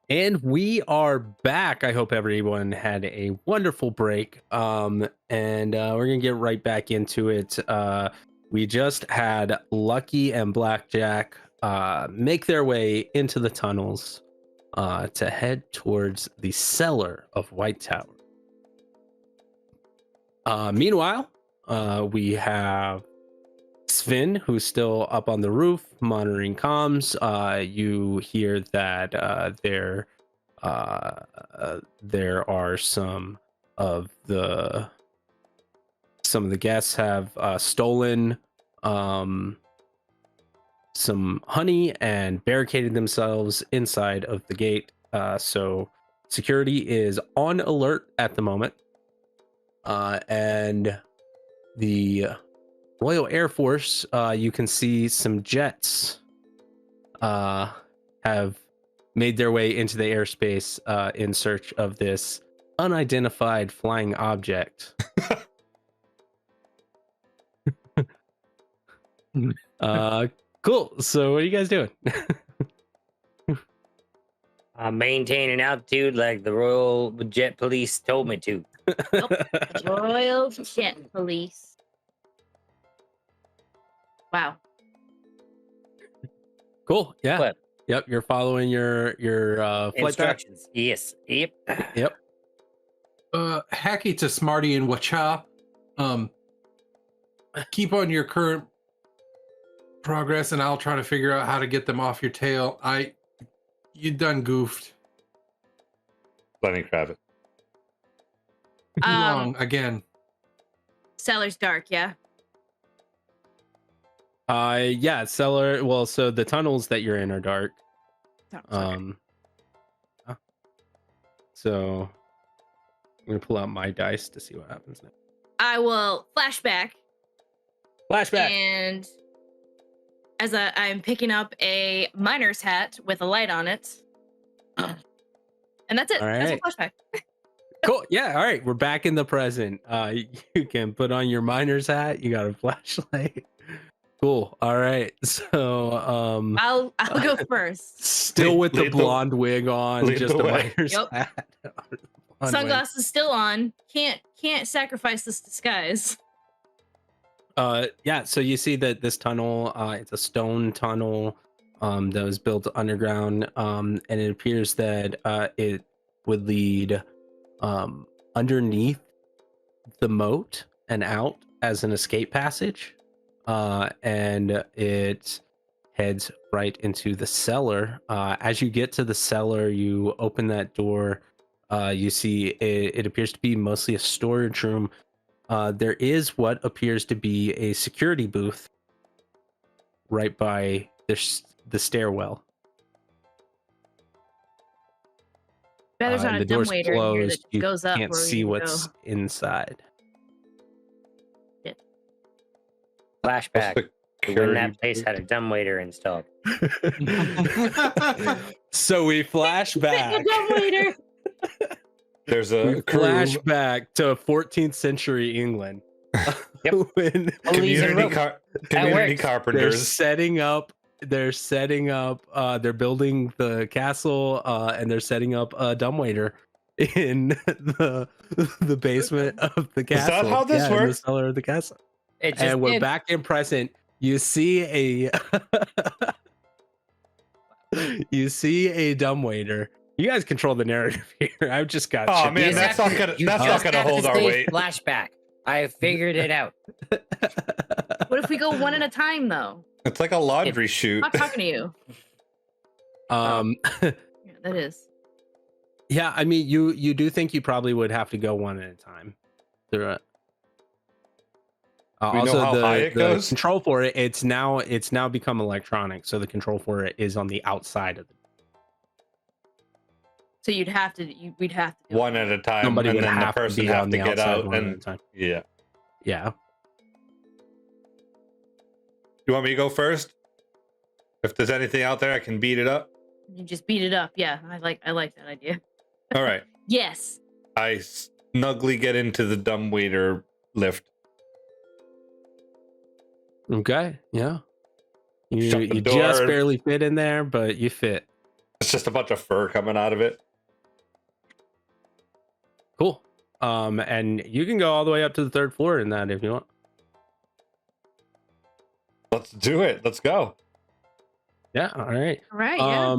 And we are back. I hope everyone had a wonderful break. And we're gonna get right back into it. We just had Lucky and Blackjack make their way into the tunnels to head towards the cellar of White Tower. Meanwhile, we have Sven, who's still up on the roof monitoring comms. You hear that there are some of the guests have stolen some honey and barricaded themselves inside of the gate. So security is on alert at the moment. And the Royal Air Force, you can see some jets have made their way into the airspace in search of this unidentified flying object. Cool. So what are you guys doing? I'm maintaining altitude like the Royal Jet Police told me to. Royal Jet Police. Wow. Cool. Yeah. What? Yep. You're following your flight path. Instructions. Yes. Yep. Yep. Hacky to Smarty and Wacha. Keep on your current progress, and I'll try to figure out how to get them off your tail. You done goofed. Lenny Kravitz. Wrong again. Cellar's dark, yeah. Yeah, cellar. Well, so the tunnels that you're in are dark. Okay. So I'm gonna pull out my dice to see what happens next. I will flashback. And as I'm picking up a miner's hat with a light on it. And that's it. All That's a right. flashback. Cool. Yeah. All right. We're back in the present. You can put on your miner's hat. You got a flashlight. Cool. All right. So I'll go first. Still with the Lead the- blonde wig on, lead just the a way. miner's Yep. hat. Blonde Sunglasses still on. Can't sacrifice this disguise. wig. Yeah. So you see that this tunnel, it's a stone tunnel that was built underground, and it appears that it would lead underneath the moat and out as an escape passage, and it heads right into the cellar. As you get to the cellar, you open that door. You see it appears to be mostly a storage room. There is what appears to be a security booth right by the stairwell. There's not And a the door's dumbwaiter in here that closed. You goes up can't where we see need to what's go. inside. Flashback. When that place had a dumbwaiter installed. So we flash back. Dumbwaiter. There's We a crew, flash back to 14th century England. Yep. When community, community works. carpenters. they're building the castle, and they're setting up a dumbwaiter in the basement of the castle. that how this In the works? cellar of the castle. It just And we're did. back in present. You see a dumbwaiter. You guys control the narrative here. I've just got Oh shit man, to that's say. not gonna You that's just not gonna have to hold our say weight. Flashback. I figured it out. What if we go one at a time though? It's like a laundry chute. I'm not talking to you. Yeah, that is. Yeah, I mean, you do think you probably would have to go one at a time through it. We know Also, how high it goes? control for it, it's now become electronic, so the control for it is on the outside of the. So we'd have to do One at a time, Somebody and would then the have to person be have on to the get outside out one at a and time. yeah. Yeah. You want me to go first? If there's anything out there, I can beat it up. You just beat it up. Yeah, I like that idea. All right. Yes. I snugly get into the dumbwaiter lift. Okay. Yeah. Shut You the just door. barely fit in there, but you fit. It's just a bunch of fur coming out of it. Cool. And you can go all the way up to the third floor in that if you want. Let's do it. Let's go. Yeah. All right. All right. Yeah.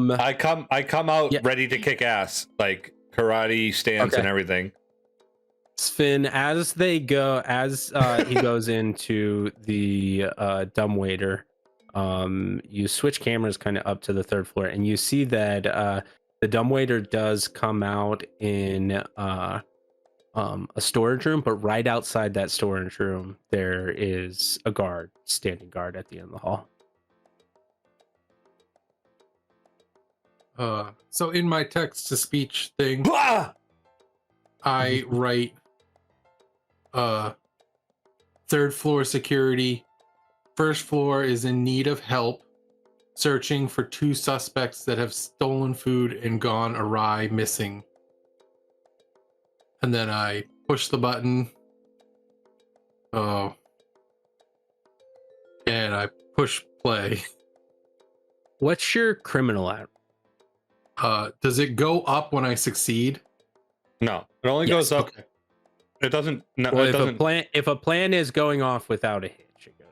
I come out Yeah. ready to kick ass, like karate stance Okay. and everything. Sven, as he goes into the dumbwaiter, you switch cameras kind of up to the third floor, and you see that the dumbwaiter does come out in a storage room, but right outside that storage room there is a standing guard at the end of the hall. So in my text to speech thing, Blah! I write third floor security. First floor is in need of help searching for 2 suspects that have stolen food and gone awry missing. And then I push the button. Oh. And I push play. What's your criminal at? Does it go up when I succeed? No, it only Yes, goes up. Okay. It doesn't. No, Well, it doesn't. if a plan is going off without a hitch, it goes.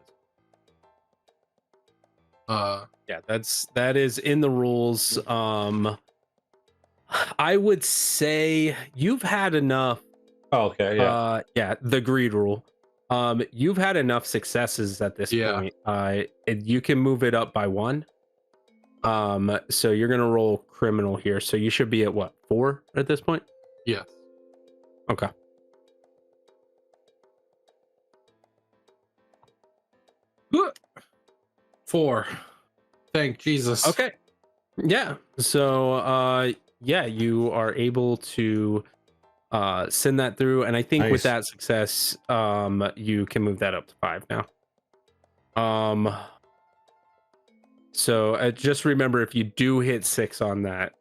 Yeah, that is in the rules. I would say you've had enough. Oh, okay, yeah. Yeah, the greed rule. You've had enough successes at this point. You can move it up by 1. So you're gonna roll criminal here. So you should be at what, 4 at this point? Yes. Okay. 4. Thank Jesus. Okay. Yeah. So yeah, you are able to send that through, and I think with Nice. that success, you can move that up to 5 now. So just remember, if you do hit 6 on that,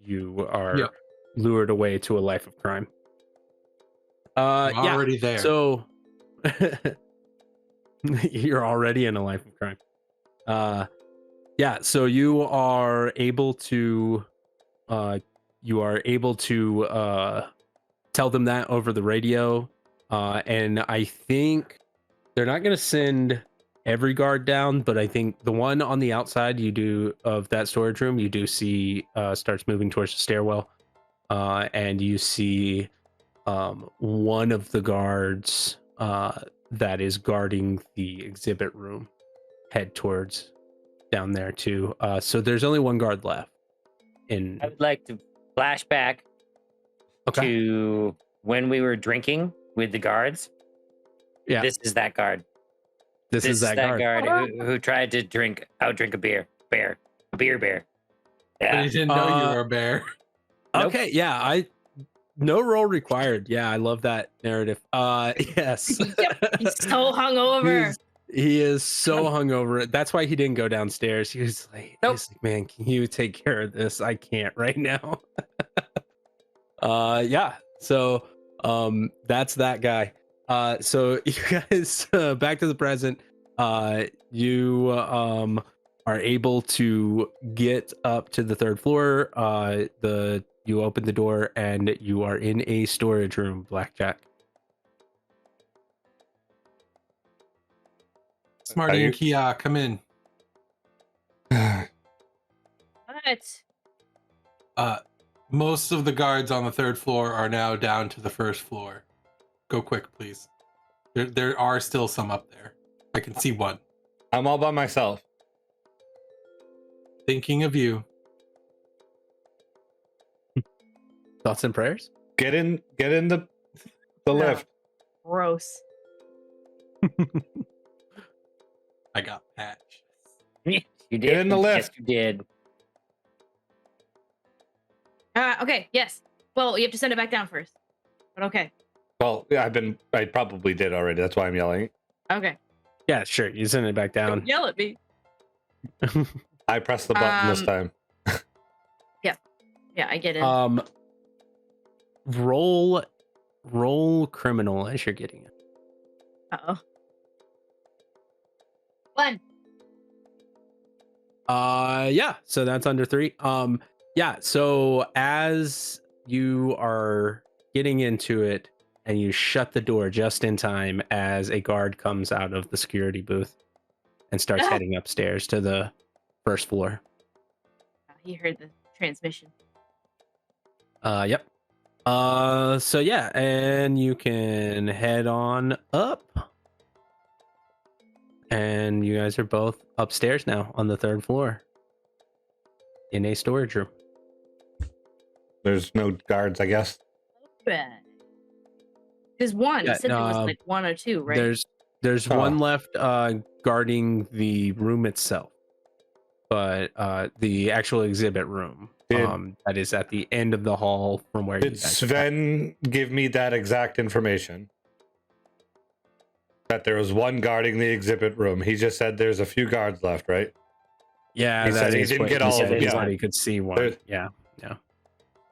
you are lured away to a life of crime. I'm already there. So you're already in a life of crime. Yeah, so you are able to tell them that over the radio, and I think they're not going to send every guard down, but I think the one on the outside of that storage room, you do see starts moving towards the stairwell, and you see one of the guards that is guarding the exhibit room head towards down there too. So there's only one guard left. I would like to flashback to when we were drinking with the guards. Yeah, this is that guard. This is that guard who tried to outdrink a beer. But Yeah. he didn't know you were a bear. Okay, yeah, no role required. Yeah, I love that narrative. Yes. Yep, he's so hungover. He is so hungover. That's why he didn't go downstairs. He was like, man, can you take care of this? I can't right now. Yeah. So that's that guy. So you guys back to the present. You are able to get up to the 3rd floor. You open the door and you are in a storage room, Blackjack. Smarty and Kia, come in. What? Most of the guards on the 3rd floor are now down to the 1st floor. Go quick, please. There are still some up there. I can see one. I'm all by myself. Thinking of you. Thoughts and prayers? Get in the lift. Gross. I got patch. You did. Get in the lift. Yes, you did. Okay, yes. Well, you have to send it back down first. But okay. Well, yeah, I probably did already. That's why I'm yelling. Okay. Yeah, sure. You send it back down. Don't yell at me. I pressed the button this time. Yeah, I get it. Roll criminal as you're getting it. Uh-oh. 1. Yeah, so that's under 3. Yeah, so as you are getting into it and you shut the door just in time as a guard comes out of the security booth and starts heading upstairs to the 1st floor. He heard the transmission. Yep. So yeah, and you can head on up. And you guys are both upstairs now on the 3rd floor in a storage room. There's no guards, I guess. There's one. Yeah, You said there was like 1 or 2, right? There's one left guarding the room itself, but the actual exhibit room that is at the end of the hall from where. Did Sven give me that exact information? That there was one guarding the exhibit room. He just said there's a few guards left, right? Yeah, he said he didn't get all of them. Yeah, he could see one. Yeah.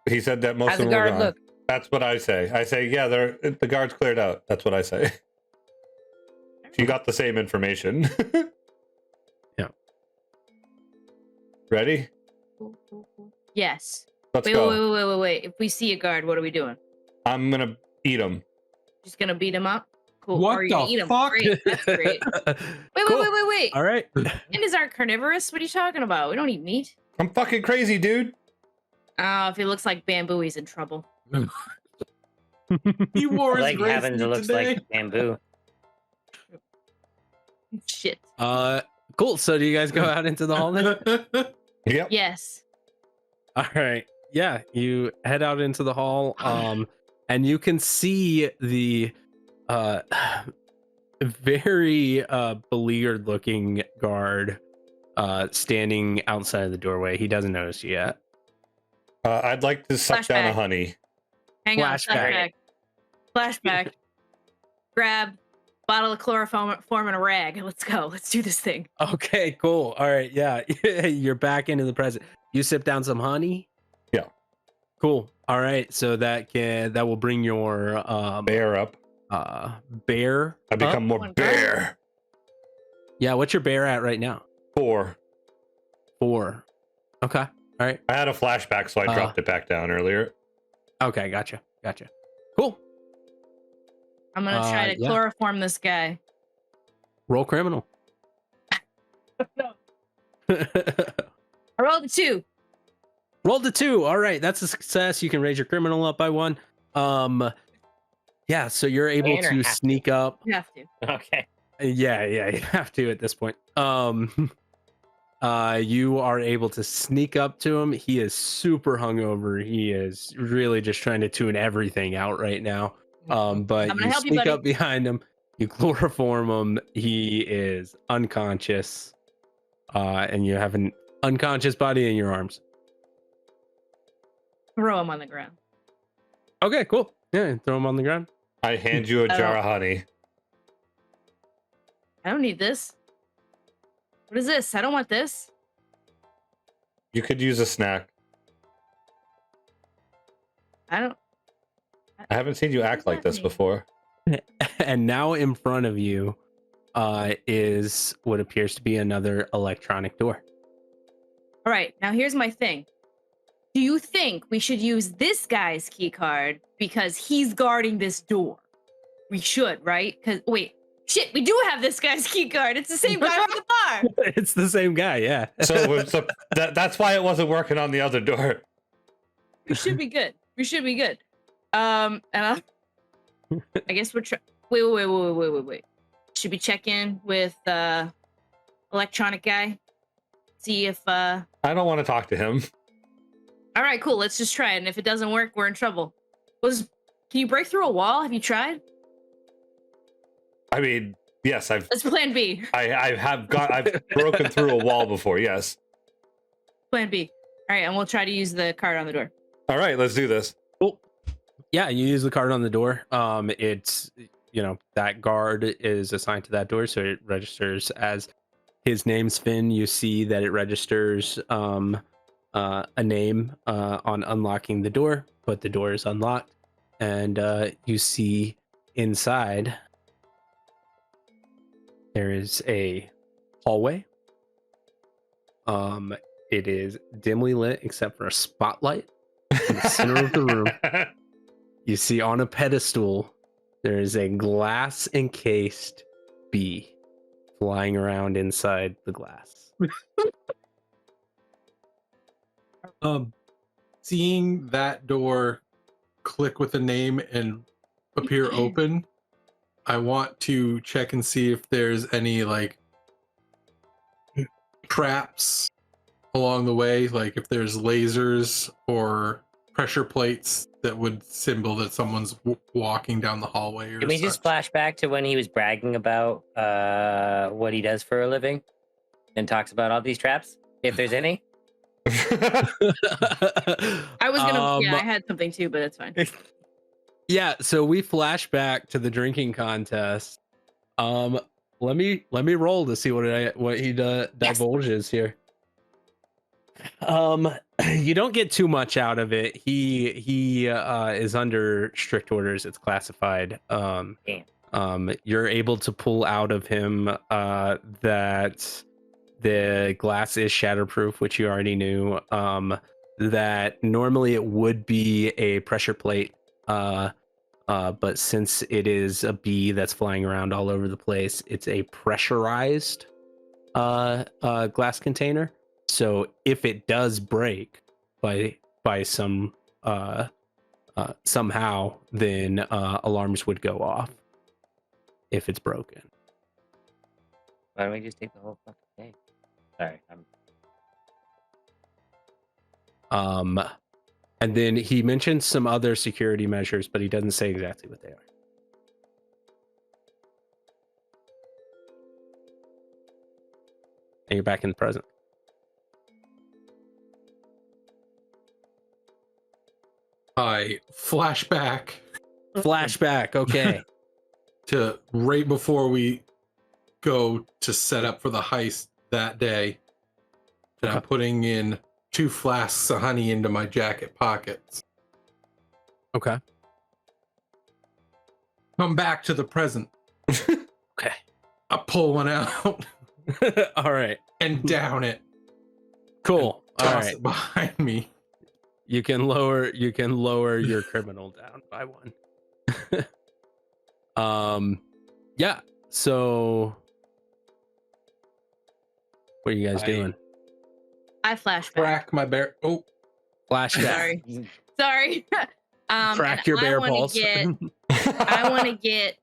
He said that most of them were gone. That's what I say. I say, yeah, the guards cleared out. That's what I say. You got the same information. Yeah. Ready? Yes. Let's go. Wait. If we see a guard, what are we doing? I'm gonna eat him. Just gonna beat him up? Cool. What or the eat him. fuck? Great. That's great. Wait. All right. And is our carnivorous? What are you talking about? We don't eat meat. I'm fucking crazy, dude. If he looks like bamboo, he's in trouble. He wore his Like having to looks today. like bamboo. Shit. Cool. So do you guys go out into the hall then? Yep. Yes. All right. Yeah, you head out into the hall, and you can see the very beleaguered looking guard standing outside of the doorway. He doesn't notice you yet. I'd like to suck down a honey. Hang on, Flashback. Flashback. Grab bottle of chloroform and a rag. Let's go. Let's do this thing. Okay, cool. All right, yeah. You're back into the present. You sip down some honey? Yeah. Cool. All right, so that will bring your bear up. Bear. I become more bear. Yeah, what's your bear at right now? 4. Okay. All right. I had a flashback, so I dropped it back down earlier. Okay, gotcha. Cool. I'm gonna try to chloroform this guy. Roll criminal. No. I rolled a 2. Rolled a 2. All right, that's a success. You can raise your criminal up by 1. Yeah, so you're able to sneak up. You have to. Okay. Yeah, you have to at this point. You are able to sneak up to him. He is super hungover. He is really just trying to tune everything out right now. But you sneak up behind him, you chloroform him. He is unconscious, and you have an unconscious body in your arms. Throw him on the ground. Okay, cool. Yeah, throw him on the ground. I hand you a jar of honey. I don't need this. What is this? I don't want this. You could use a snack. I haven't seen you act like this before. And now in front of you is what appears to be another electronic door. All right, now here's my thing. Do you think we should use this guy's key card because he's guarding this door? We should, right? Because wait, shit, we do have this guy's key card. It's the same guy from the bar. It's the same guy, yeah. So that's why it wasn't working on the other door. We should be good. And I guess we're wait. Should we check in with electronic guy? See if I don't want to talk to him. All right, cool. Let's just try it. And if it doesn't work, we're in trouble. Can you break through a wall? Have you tried? I mean, yes, That's plan B. I've broken through a wall before, yes. Plan B. All right, and we'll try to use the card on the door. All right, let's do this. Cool. Yeah, you use the card on the door. It's, that guard is assigned to that door, so it registers as his name's Finn. You see that it registers a name on unlocking the door, but the door is unlocked, and you see inside there is a hallway. It is dimly lit except for a spotlight in the center of the room. You see on a pedestal there is a glass encased bee flying around inside the glass. Seeing that door click with a name and appear open, I want to check and see if there's any traps along the way, like if there's lasers or pressure plates that would symbol that someone's walking down the hallway. Can we just flash back to when he was bragging about what he does for a living and talks about all these traps, if there's any? I was gonna I had something too, but it's fine. Yeah, so we flash back to the drinking contest. Let me roll to see what he divulges here. You don't get too much out of it. He is under strict orders. It's classified. You're able to pull out of him that the glass is shatterproof, which you already knew. That normally it would be a pressure plate, but since it is a bee that's flying around all over the place, it's a pressurized glass container. So if it does break by some somehow, then alarms would go off if it's broken. Why don't we just take the whole fucking thing? Sorry, and then he mentions some other security measures, but he doesn't say exactly what they are. and you're back in the present. I flashback Okay. to right before we go to set up for the heist that day. And I'm putting in 2 flasks of honey into my jacket pockets. Okay. Come back to the present. Okay. I pull one out All right. and down it. Cool. All Toss right. it behind me. You can lower your criminal down by 1. Yeah. So what are you guys doing? I flashback. Crack my bear. Oh, Flashback. Sorry. Crack your bear balls. I want to get.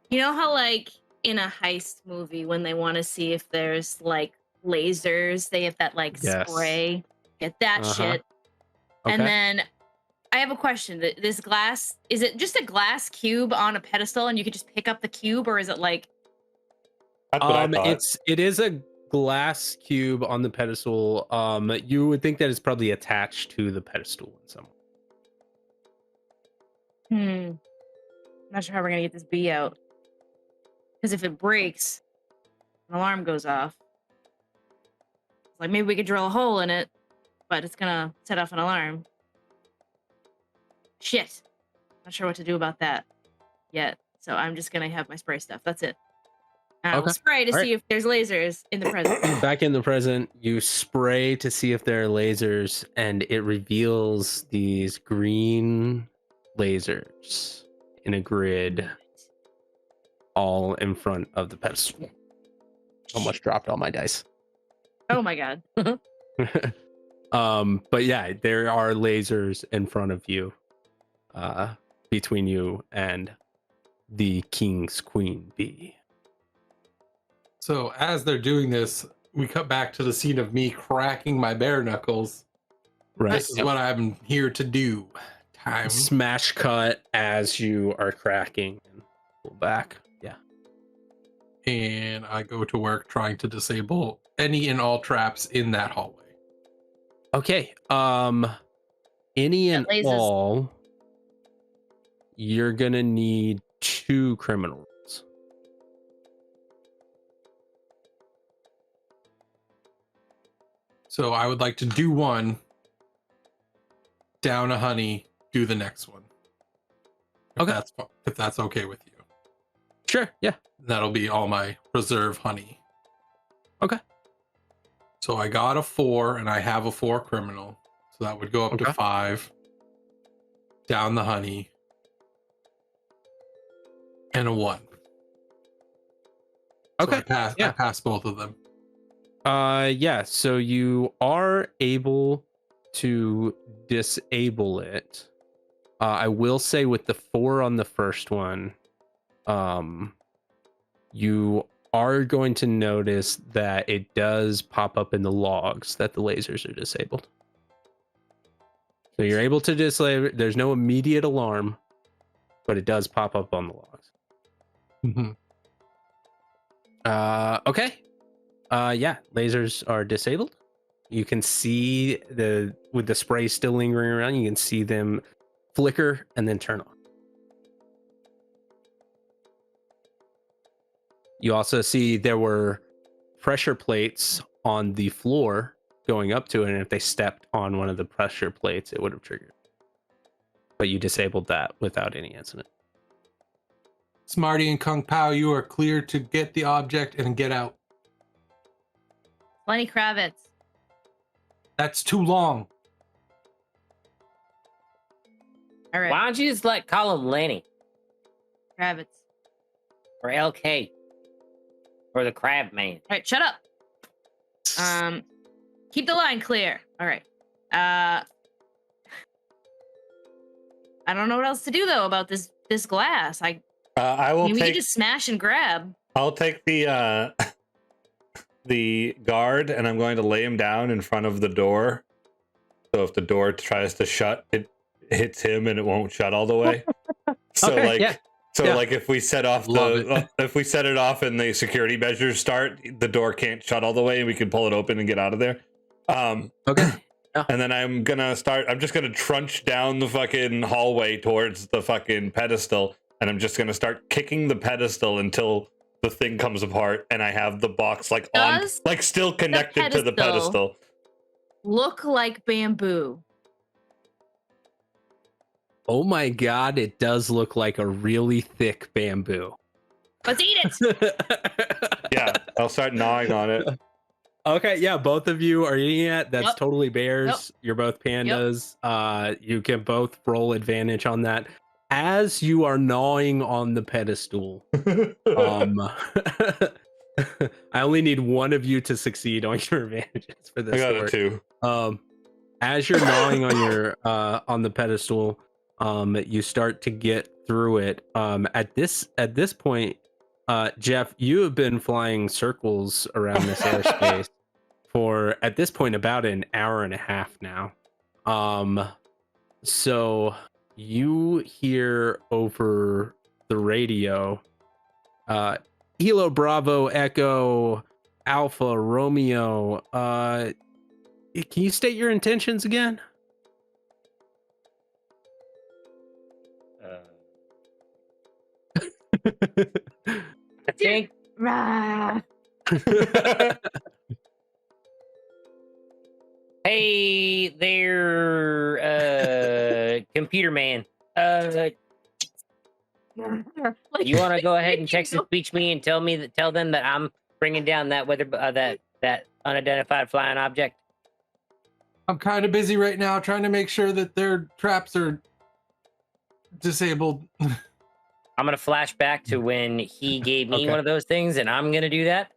You know how like in a heist movie when they want to see if there's like lasers, they have that like spray. Get that shit. Okay. And then I have a question. This glass, is it just a glass cube on a pedestal and you can just pick up the cube, or is it like That's what I thought. It is a glass cube on the pedestal. You would think that it's probably attached to the pedestal in some way. Not sure how we're gonna get this bee out. Because if it breaks, an alarm goes off. Like maybe we could drill a hole in it, but it's gonna set off an alarm. Shit. Not sure what to do about that yet. So I'm just gonna have my spray stuff. That's it. And I will spray to see if there's lasers in the present. Back in the present, you spray to see if there are lasers, and it reveals these green lasers in a grid all in front of the pedestal. Almost dropped all my dice. Oh my god. But yeah, there are lasers in front of you, between you and the king's queen bee. so as they're doing this, we cut back to the scene of me cracking my bare knuckles. Right. This is what I'm here to do. Time. Smash cut as you are cracking and pull back. Yeah. And I go to work trying to disable any and all traps in that hallway. Okay. Any and all, you're gonna need 2 criminals. So I would like to do one, down a honey, do the next one. If that's okay with you. Sure. Yeah. That'll be all my reserve honey. Okay. So I got a 4 and I have a 4 criminal. So that would go up to 5. Down the honey. And a 1. Okay. So I pass both of them. Yeah. So you are able to disable it. I will say with the 4 on the first one, you are going to notice that it does pop up in the logs that the lasers are disabled. So you're able to disable it. There's no immediate alarm, but it does pop up on the logs. Mm-hmm. Okay. Yeah, lasers are disabled. You can see with the spray still lingering around, you can see them flicker and then turn on. You also see there were pressure plates on the floor going up to it, and if they stepped on one of the pressure plates, it would have triggered. But you disabled that without any incident. Smarty and Kung Pao, you are clear to get the object and get out. Lenny Kravitz. That's too long. All right. Why don't you just call him Lenny Kravitz. or LK or the Crab Man? All right, shut up. Keep the line clear. All right. I don't know what else to do though about this glass. I will mean, we take. can just smash and grab. I'll take the the guard, and I'm going to lay him down in front of the door. So if the door tries to shut, it hits him, and it won't shut all the way. So Okay, yeah. So Yeah. like if we set off if we set it off and the security measures start, the door can't shut all the way and we can pull it open and get out of there. Okay. And then I'm just gonna trunch down the fucking hallway towards the fucking pedestal, and I'm just gonna start kicking the pedestal until the thing comes apart and I have the box like on, like still connected to the pedestal. Look like bamboo. Oh my god, it does look like a really thick bamboo. Let's eat it. Yeah, I'll start gnawing on it. Okay, yeah, both of you are eating it. That's totally bears. Yep. You're both pandas. You can both roll advantage on that. As you are gnawing on the pedestal, I only need one of you to succeed on your advantages for this. I got it too. As you're gnawing on your on the pedestal, you start to get through it. At this point, Jeff, you have been flying circles around this airspace for, at this point, about an hour and a half now. So you hear over the radio, Hilo Bravo Echo Alpha Romeo. Can you state your intentions again? I think Rah. hey there, computer man. You want to go ahead and text and speech me and tell them that I'm bringing down that that unidentified flying object? I'm kind of busy right now trying to make sure that their traps are disabled. I'm gonna flash back to when he gave me one of those things, and I'm gonna do that.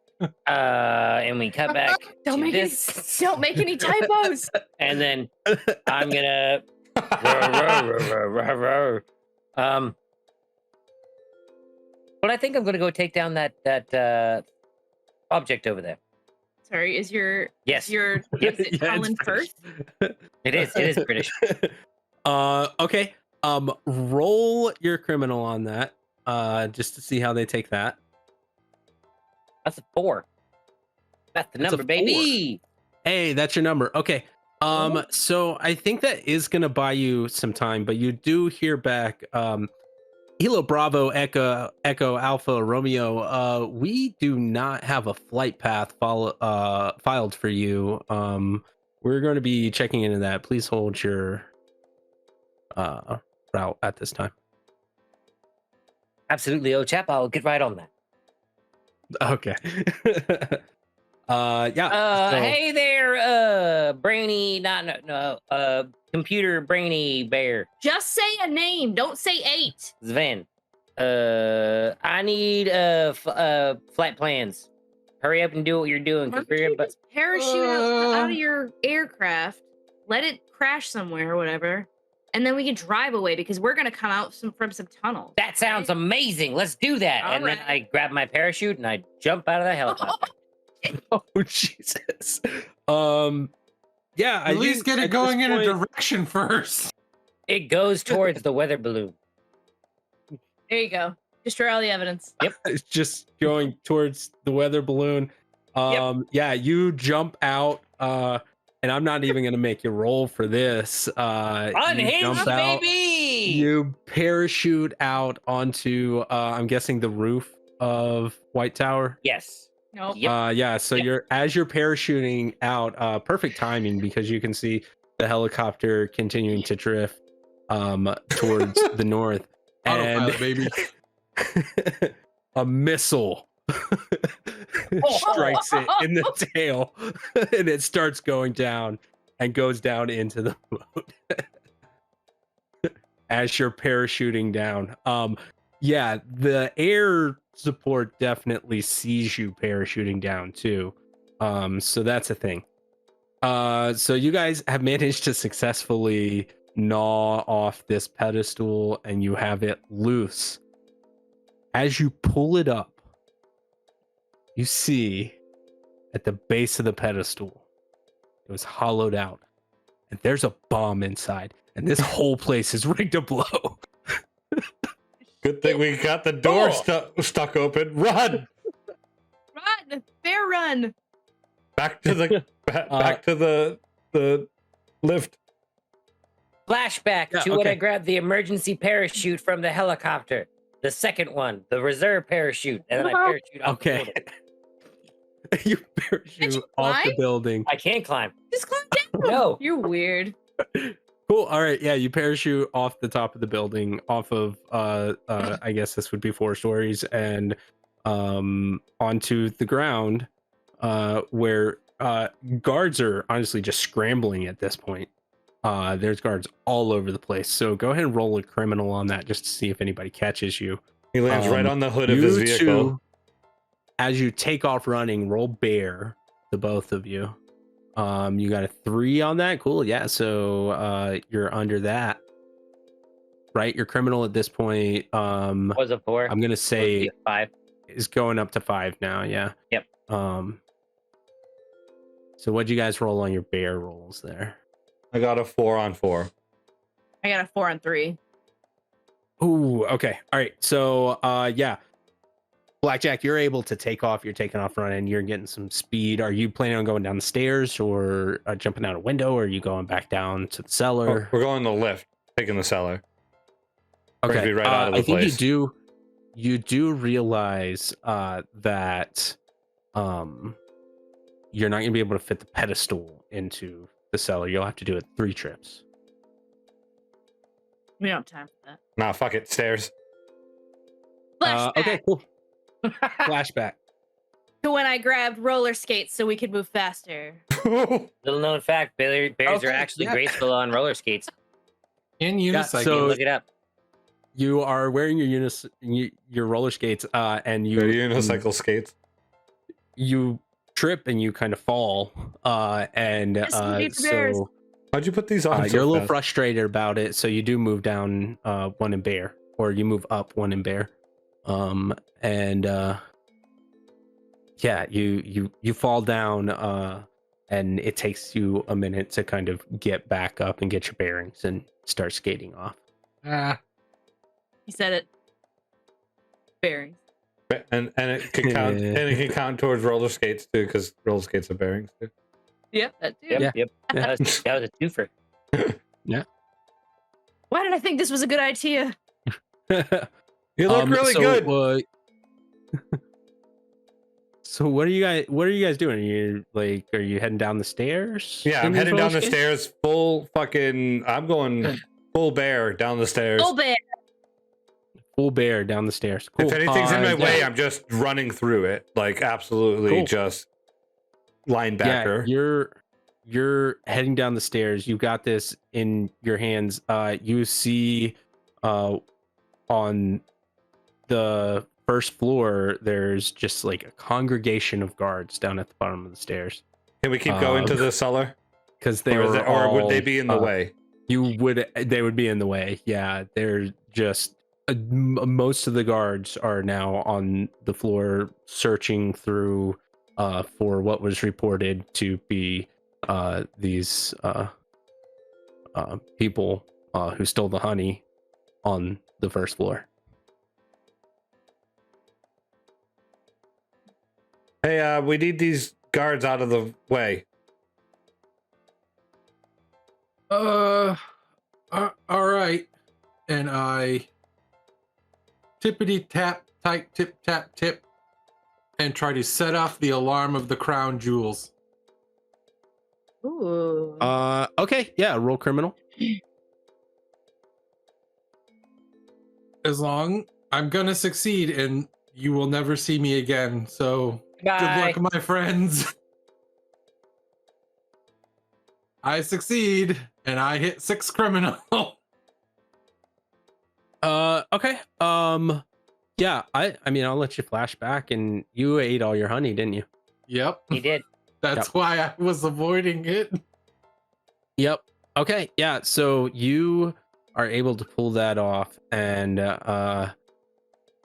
And we cut back Don't to make this. Don't make any typos. And then I'm gonna but I think I'm gonna go take down that object over there. Sorry, is your Yes. is it Yeah, Colin it's first? It is British. Okay. Roll your criminal on that, just to see how they take that. That's a 4. That's the That's a number, baby. Hey, that's your number. Okay. So I think that is gonna buy you some time, but you do hear back, Hilo Bravo Echo Alpha Romeo. We do not have a flight path filed for you. We're going to be checking into that. Please hold your route at this time. Absolutely, old chap. I'll get right on that. Okay. Yeah. Hey there, brainy, computer brainy bear. Just say a name. Don't say 8. Sven. I need flight plans. Hurry up and do what you're doing. Why don't you just parachute out of your aircraft, let it crash somewhere or whatever, and then we can drive away because we're gonna come out from some tunnel. That sounds amazing. Let's do that. All and right. then I grab my parachute and I jump out of the helicopter. Oh Jesus. Yeah. At least get it going in a direction first. It goes towards the weather balloon. There you go. Destroy all the evidence. Yep. It's just going towards the weather balloon. Yeah, you jump out, and I'm not even gonna make you roll for this. Unhinged, baby! You parachute out onto, I'm guessing, the roof of White Tower. Yes. Nope. Yep. Yeah, so as you're parachuting out, perfect timing because you can see the helicopter continuing to drift towards the north. Autopilot, baby. A missile strikes it in the tail and it starts going down and goes down into the boat as you're parachuting down. Yeah, the air support definitely sees you parachuting down too. So that's a thing. So you guys have managed to successfully gnaw off this pedestal and you have it loose. As you pull it up, you see at the base of the pedestal, it was hollowed out and there's a bomb inside and this whole place is rigged to blow. Good thing we got the door stuck open. Run! Run! Bear run! Back to the back to the lift. Flashback to when I grabbed the emergency parachute from the helicopter. The second one, the reserve parachute, and then I parachute off the building. You parachute off the building. I can't climb. Just climb down. No. You're weird. Cool. All right. Yeah, you parachute off the top of the building, off of I guess this would be 4 stories, and onto the ground, where guards are honestly just scrambling at this point. There's guards all over the place. So go ahead and roll a criminal on that just to see if anybody catches you. He lands right on the hood of his vehicle. Two, as you take off running, roll bear, the both of you. You got a 3 on that. Cool. Yeah. So you're under that. Right? Your criminal at this point. Was a 4. I'm gonna say 5. Is going up to 5 now. Yeah. Yep. So what'd you guys roll on your bear rolls there? I got a 4 on 4. I got a 4 on 3. Ooh, okay. All right. So yeah. Blackjack, you're able to take off. You're taking off running. You're getting some speed. Are you planning on going down the stairs or jumping out a window, or are you going back down to the cellar? We're going the lift, taking the cellar. Okay. Brings me right out of the I think place. you do realize that you're not going to be able to fit the pedestal into the cellar. You'll have to do it 3 trips. We don't have time for that. Nah, fuck it. Stairs. Flashback Okay, cool. Flashback. to when I grabbed roller skates so we could move faster. Little known fact: bears Okay, are actually yeah. graceful on roller skates. In unicycle. so- Look it up. You are wearing your roller skates, and Your unicycle skates. you trip and you kind of fall, and Escalate the bears. so How'd you put these on? so you're a little fast? frustrated about it. So you do move down 1 in bear, or you move up 1 in bear, and yeah, you fall down, and it takes you a minute to kind of get back up and get your bearings and start skating off. He said it. Bearings. And it can count. And it can count towards roller skates too, because roller skates are bearings too. Yep, that too. Yep, Yeah. yep. That was a twofer. Why did I think this was a good idea? You look really good. So what are you guys doing? Are you heading down the stairs? Yeah, I'm heading down the stairs. Full fucking. I'm going full bear down the stairs. Oh, bear. Full bear down the stairs. Cool. If anything's in my yeah. way, I'm just running through it. Like absolutely, Cool. just linebacker. Yeah, you're heading down the stairs. You got this in your hands. You see on the first floor, there's just like a congregation of guards down at the bottom of the stairs. Can we keep going to the cellar? Because they Or, were or would all, they be in the way? they would be in the way. Yeah, they're just most of the guards are now on the floor searching through for what was reported to be these people who stole the honey on the first floor. Hey, we need these guards out of the way. All right. And I tippity tap, tight tip tap tip, and try to set off the alarm of the crown jewels. Ooh. Okay, yeah, roll criminal. As long I'm gonna succeed, and you will never see me again. So Bye. good luck, my friends. I succeed, and I hit 6 criminal. Okay. Yeah, I mean, I'll let you flash back, and you ate all your honey, didn't you? Yep. He did. That's Yep. why I was avoiding it. Yep. Okay. Yeah. So you are able to pull that off, and I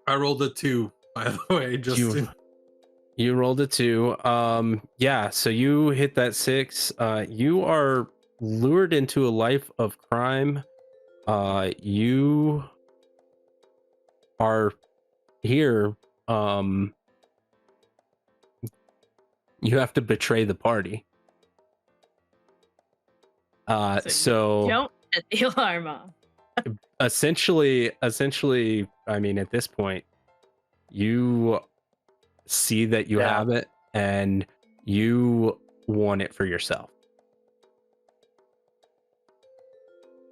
rolled a 2, by the way. Just you rolled a 2. Yeah. So you hit that 6. You are lured into a life of crime. You are here, you have to betray the party. So don't set the alarm off. essentially, I mean, at this point, you see that you have it, and you want it for yourself.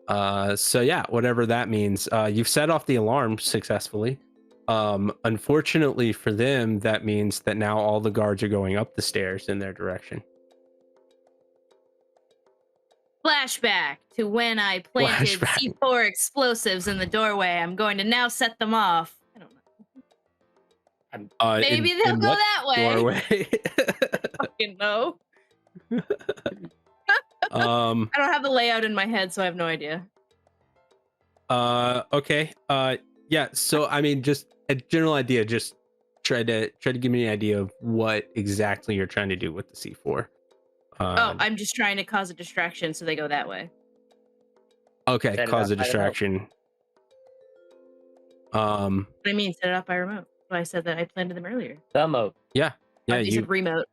So yeah, whatever that means. You've set off the alarm successfully. Unfortunately for them, that means that now all the guards are going up the stairs in their direction. Flashback to when I planted C4 explosives in the doorway. I'm going to now set them off. I don't know. Maybe they'll go that way. Doorway? Fucking no. I don't have the layout in my head, so I have no idea. Okay. Yeah. So I mean, just a general idea. Just try to give me an idea of what exactly you're trying to do with the C4. I'm just trying to cause a distraction, so they go that way. Okay, cause a distraction. What I mean, set it up by remote. So I said that I planted them earlier. The mode. Yeah. You said remote.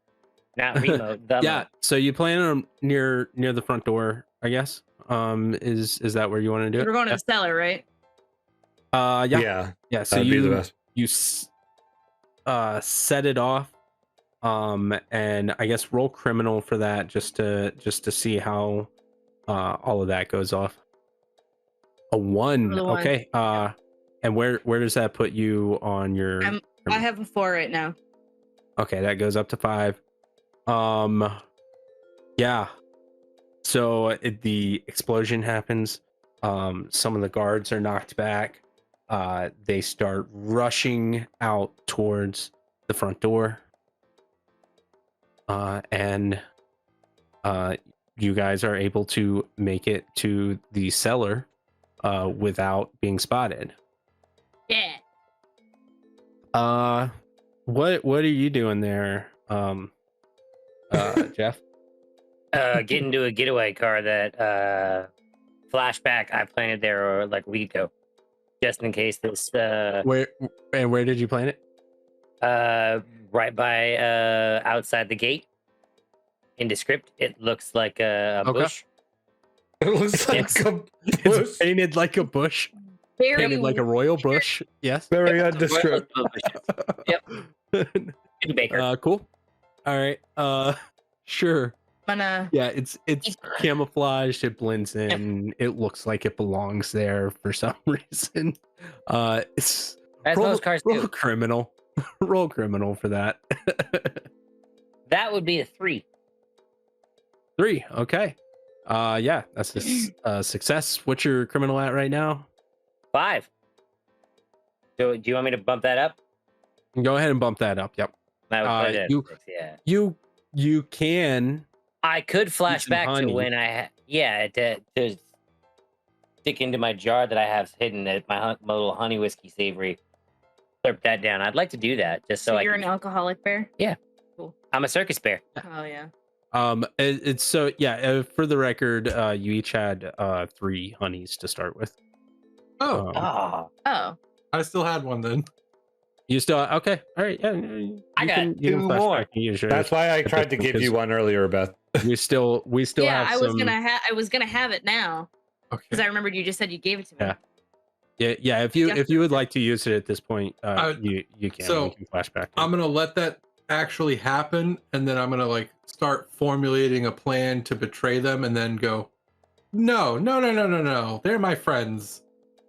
Not remote. The yeah. mode. So you plan them near the front door, I guess. Is that where you want to do it? We're going to the cellar, right? Yeah. So you set it off. And I guess roll criminal for that, just to see how all of that goes off. A 1. Okay. And where does that put you on your? I have a 4 right now. Okay, that goes up to 5. Yeah. So the explosion happens. Some of the guards are knocked back. They start rushing out towards the front door. And you guys are able to make it to the cellar without being spotted. Yeah. What are you doing there, Jeff? Get into a getaway car that flashback I planted there like a week ago, just in case this. Where did you plant it? Right by outside the gate. In the script, it looks like a bush. It looks like a bush. It's painted like a bush. Painted like a royal bush. Yes. Very undescript. Yep. Baker. Cool. All right. Sure. Yeah, it's camouflaged. It blends in. It looks like it belongs there for some reason. It's as most cars do. Criminal. Roll criminal for that. That would be a 3. 3. Okay. Yeah, that's a success. What's your criminal at right now? 5. So do you want me to bump that up? Go ahead and bump that up. Yep. You can. I could flash back to when I to stick into my jar that I have hidden at my little honey whiskey savory. Slurp that down. I'd like to do that just so you're an alcoholic bear? Yeah. Cool. I'm a circus bear. Oh yeah. It's so yeah. For the record, you each had 3 honeys to start with. Oh. I still had one then. You still okay? All right. Yeah. I got 2 more. That's why I tried to give you one earlier, Beth. We still yeah, have some. I was gonna have it now. Okay. Because I remembered you just said you gave it to me. Yeah. If you would like to use it at this point, you can. So you can flashback. I'm gonna let that actually happen, and then I'm gonna start formulating a plan to betray them, and then go, no, they're my friends,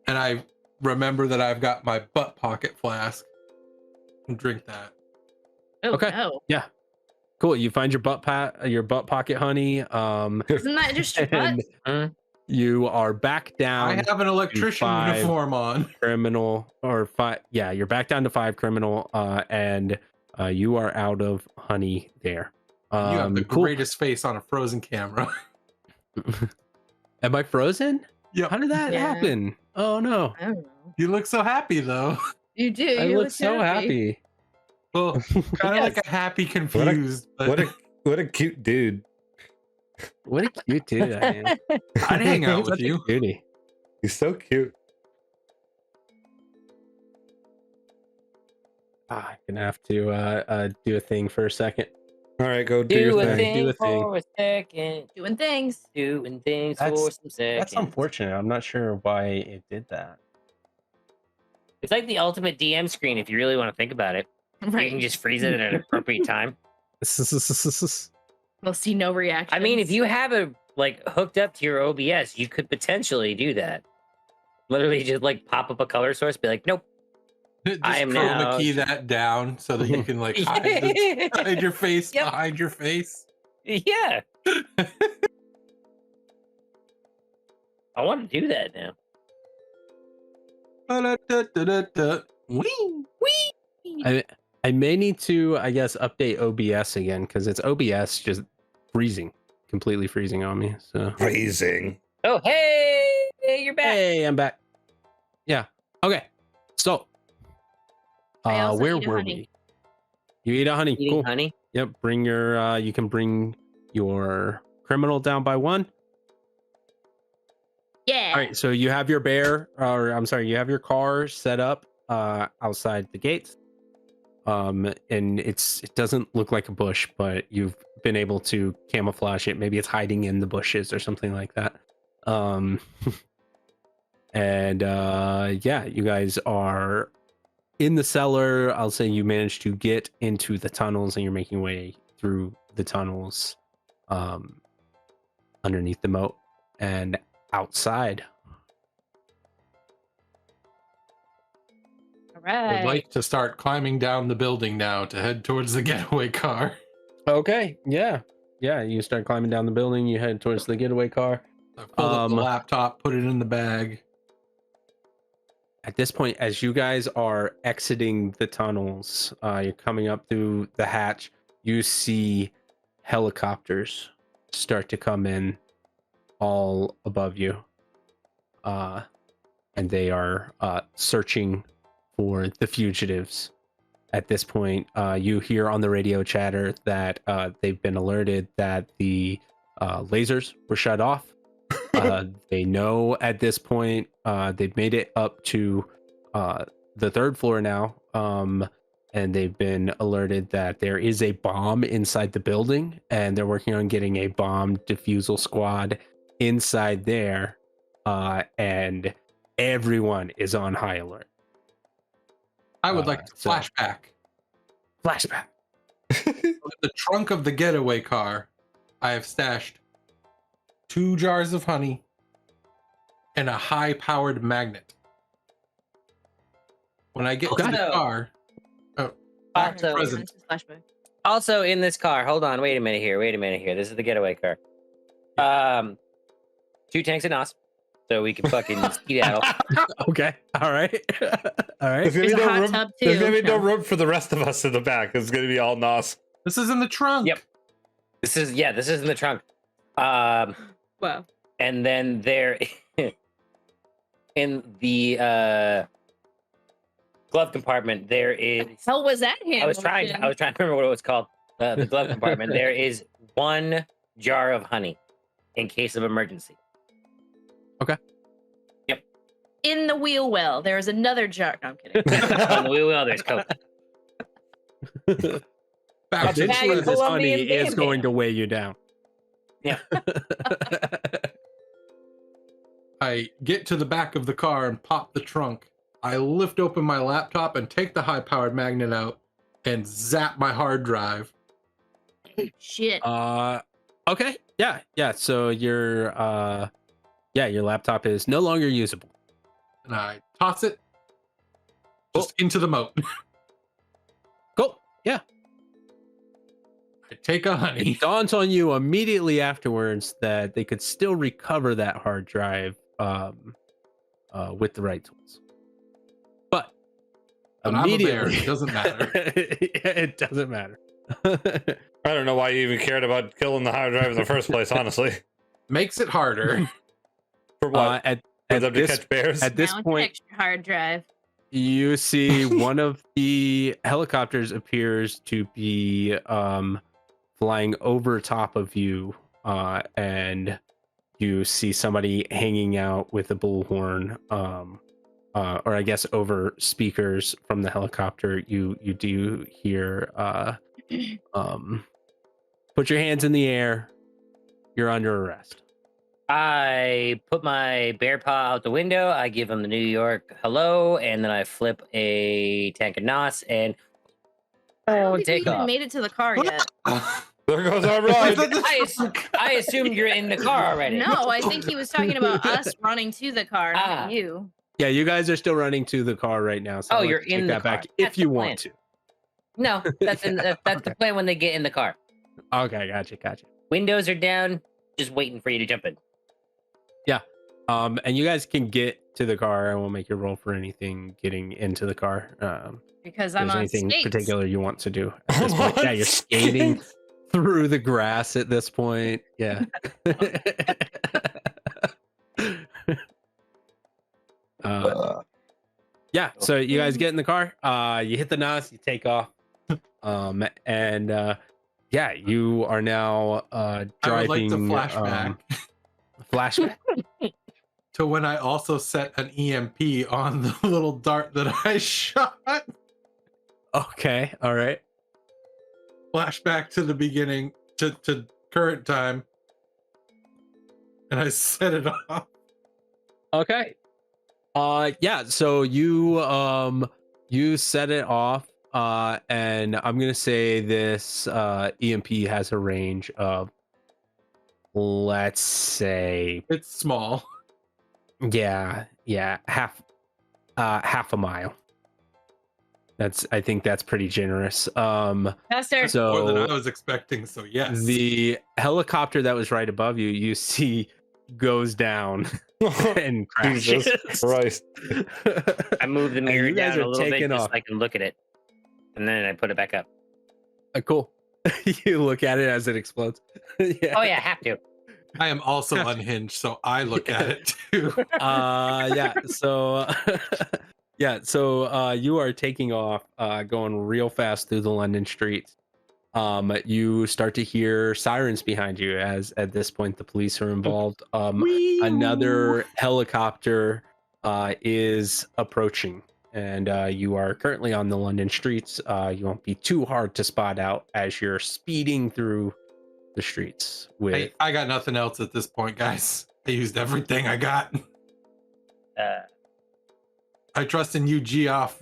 and I remember that I've got my butt pocket flask and drink that. Oh, okay. No. Yeah. Cool. You find your butt pocket honey. Isn't that just your butt? You are back down. I have an electrician uniform on. Criminal or 5. Yeah, you're back down to 5 criminal. And you are out of honey there. You have the greatest face on a frozen camera. Am I frozen? Yep. How did that happen? Oh no. I don't know. You look so happy though. You do. I look so happy. Well, kind of like a happy confused. What a cute dude. What a cute dude I am. I'd hang out with you. Cutie. He's so cute. I'm gonna have to do a thing for a second. All right, go do Do your a thing. thing Do a thing. for a second. Doing things. Doing things That's- for some seconds. That's unfortunate. I'm not sure why it did that. It's like the ultimate DM screen if you really want to think about it. You can Right. just freeze it at an appropriate time. We'll see no reaction. I mean, if you have it like hooked up to your OBS, you could potentially do that. Literally just like pop up a color source, be like, nope. Just I am chroma now- key that down so that you can like hide your face Yep. behind your face. Yeah. I want to do that now. Whee! I may need to, I guess, update OBS again because it's OBS just freezing, completely freezing on me. So Freezing. Oh, hey, you're back. hey, I'm back. Yeah. Okay. So, I also where eat a were honey. we? You eat a honey. Eating Cool. honey. Yep. Bring your. You can bring your criminal down by one. Yeah. All right. So you have your bear, or I'm sorry, you have your car set up outside the gates. And it doesn't look like a bush, but you've been able to camouflage it. Maybe it's hiding in the bushes or something like that. And yeah, you guys are in the cellar. I'll say you managed to get into the tunnels and you're making your way through the tunnels underneath the moat and outside. All I'd right. like to start climbing down the building now to head towards the getaway car. Okay, yeah. You start climbing down the building, you head towards the getaway car. I pulled up the Um, laptop, put it in the bag. At this point, as you guys are exiting the tunnels, you're coming up through the hatch, you see helicopters start to come in all above you. And they are searching for the fugitives. At this point, you hear on the radio chatter that they've been alerted that the lasers were shut off. They know at this point they've made it up to the third floor now, and they've been alerted that there is a bomb inside the building, and they're working on getting a bomb defusal squad inside there, and everyone is on high alert. I would like to so- flashback. Flashback. In the trunk of the getaway car, I have stashed 2 jars of honey and a high-powered magnet. When I get to the Also- car, Also, present. Flashback. also in this car, hold on, wait a minute here. This is the getaway car. 2 tanks of NOS, so we can fucking skedaddle. Okay. All right. All right. There's gonna There's be a no hot room. tub, There's too. gonna be no No. room for the rest of us in the back. It's gonna be all nos. this is in the trunk. Yep. This is in the trunk. Wow. And then there in the glove compartment there is Hell was that him? I was trying to remember what it was called. The glove compartment. There is 1 jar of honey in case of emergency. In the wheel well, there is another jar. No, I'm kidding. On the wheel well, there's coke. Back to bag Eventually, of this honey Colombian is Bam going Bam. to weigh you down. Yeah. I get to the back of the car and pop the trunk. I lift open my laptop and take the high-powered magnet out and zap my hard drive. Shit. Okay. Yeah. So your laptop is no longer usable. And I toss it just into the moat. Cool. Yeah. I take a honey. It dawns on you immediately afterwards that they could still recover that hard drive with the right tools. But But I'm a bear. immediately, It doesn't matter. it doesn't matter. I don't know why you even cared about killing the hard drive in the first place. Honestly, Makes it harder. for what? For them to this, catch bears? at this Now it's point, extra hard drive. you see one of the helicopters appears to be flying over top of you, and you see somebody hanging out with a bullhorn or I guess over speakers from the helicopter, you do hear, put your hands in the air. You're under arrest. I put my bear paw out the window. I give him the New York hello, and then I flip a tank of nos and I don't think we take even off. made it to the car yet. There goes our ride. I assumed you're in the car already. No, I think he was talking about us running to the car, not you. Yeah, you guys are still running to the car right now. So You're in the car. back if you want to. No, that's the plan when they get in the car. Okay, gotcha. Windows are down, just waiting for you to jump in. Yeah. And you guys can get to the car. I won't make you roll for anything getting into the car. Because if I'm there's on anything skates. particular you want to do at this point. Yeah, you're skating through the grass at this point. Yeah. Yeah, so you guys get in the car, you hit the nos, you take off, and yeah, you are now driving. I would like to flashback. Flashback to when I also set an EMP on the little dart that I shot. Okay, all right. Flashback to the beginning, to current time, and I set it off. Okay. Yeah, so you set it off, and I'm gonna say this EMP has a range of, let's say, It's small. yeah, half a mile. I think that's pretty generous. Faster. More than I So was expecting, so yes. the helicopter that was right above you, you see, goes down and crashes. Jesus Christ. I move the And mirror you guys down are a little bit taking just off. so I can look at it. And then I put it back up. Cool. You look at it as it explodes. Yeah. Oh yeah, have to. I am also unhinged, so I look at it too. Yeah, so you are taking off, going real fast through the London streets. You start to hear sirens behind you, as at this point the police are involved. Another helicopter is approaching, and you are currently on the London streets. You won't be too hard to spot out as you're speeding through the streets with I got nothing else at this point, guys. I used everything I got. I trust in you, Geoff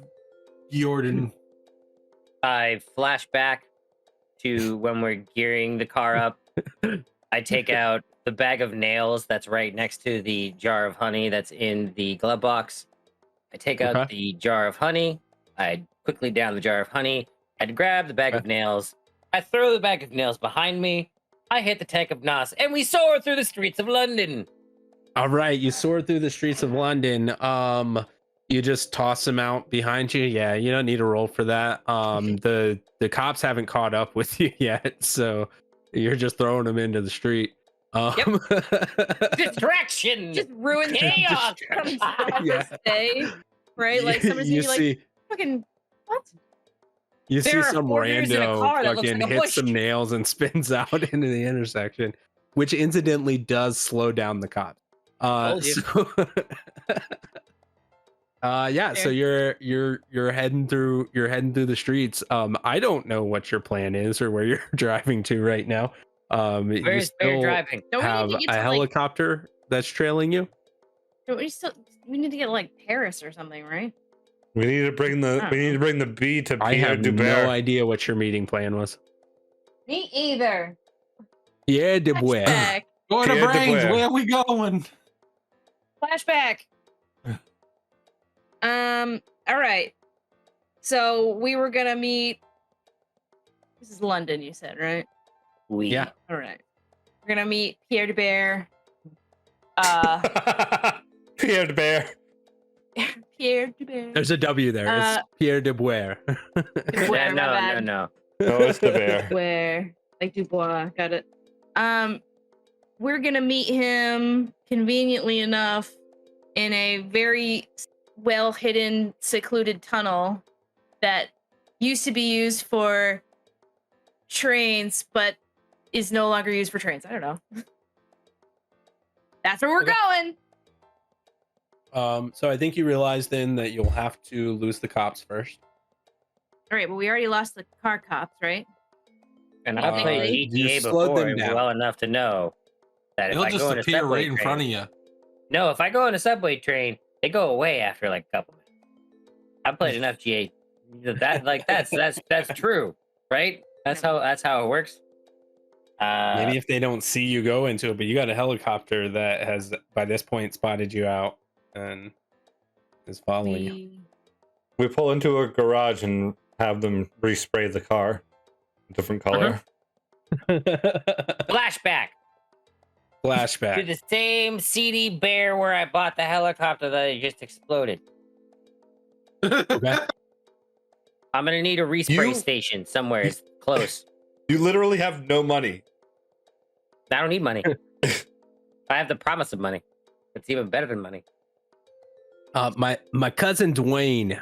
Jordan. I flash back to when we're gearing the car up. I take out the bag of nails that's right next to the jar of honey that's in the glove box. I take out the jar of honey. I quickly down the jar of honey. I'd grab the bag of nails. I throw the bag of nails behind me. I hit the tank of nos, and we soar through the streets of London. All right, you soar through the streets of London. You just toss them out behind you. Yeah, you don't need a roll for that. The cops haven't caught up with you yet, so you're just throwing them into the street. Distraction. Just ruin chaos. Yeah. Stay, right? Like somebody's you gonna be like, fucking what? You There see are some quarters in a rando car that looks fucking like a hits bush. some nails and spins out into the intersection, which incidentally does slow down the cop. Told you. So yeah, so you're heading through the streets. I don't know what your plan is or where you're driving to right now. You Where's Bear still driving? Don't we have need to get a to helicopter that's trailing you. we need to get like Paris or something, right? We need to bring the bee to I Pierre have Dubert. no idea what your meeting plan was. Me either. Pierre de Bois. Flashback. Going to Pierre de brains. Bois. Where are we going? Flashback. All right. So we were gonna meet. This is London, you said, right? Yeah. All right. We're gonna meet Pierre de Bear. Pierre Dubert. Pierre de Bear. There's a W there. It's Pierre de Bois. Dubois, no. No, it's the bear. Where like Dubois, got it. We're gonna meet him conveniently enough in a very well hidden, secluded tunnel that used to be used for trains, but is no longer used for trains. I don't know. That's where we're going. So I think you realize then that you'll have to lose the cops first. All right, well, we already lost the car cops, right? And I played you GTA slowed before them down. well enough to know that if They'll I just go in a appear subway right in train, front of you. no, if I go in a subway train, they go away after like a couple minutes. I played enough GA. That's true, right? That's how it works. Maybe if they don't see you go into it, but you got a helicopter that has by this point spotted you out and is following you. We pull into a garage and have them respray the car, different color. Flashback to Flashback. the same seedy bear where I bought the helicopter that just exploded. Okay. I'm gonna need a respray You- station somewhere close. You literally have no money. I don't need money. I have the promise of money. It's even better than money. My cousin Dwayne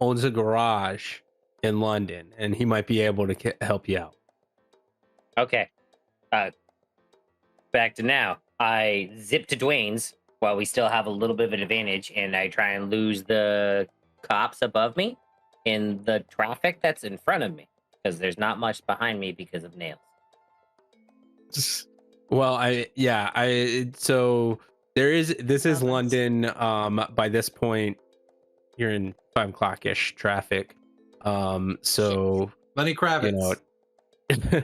owns a garage in London, and he might be able to help you out. Okay. Back to now. I zip to Dwayne's while we still have a little bit of an advantage, and I try and lose the cops above me in the traffic that's in front of me because there's not much behind me because of nails. Well, so this is Oh, London. By this point, you're in 5 o'clock-ish traffic. So Lenny Kravitz. you know.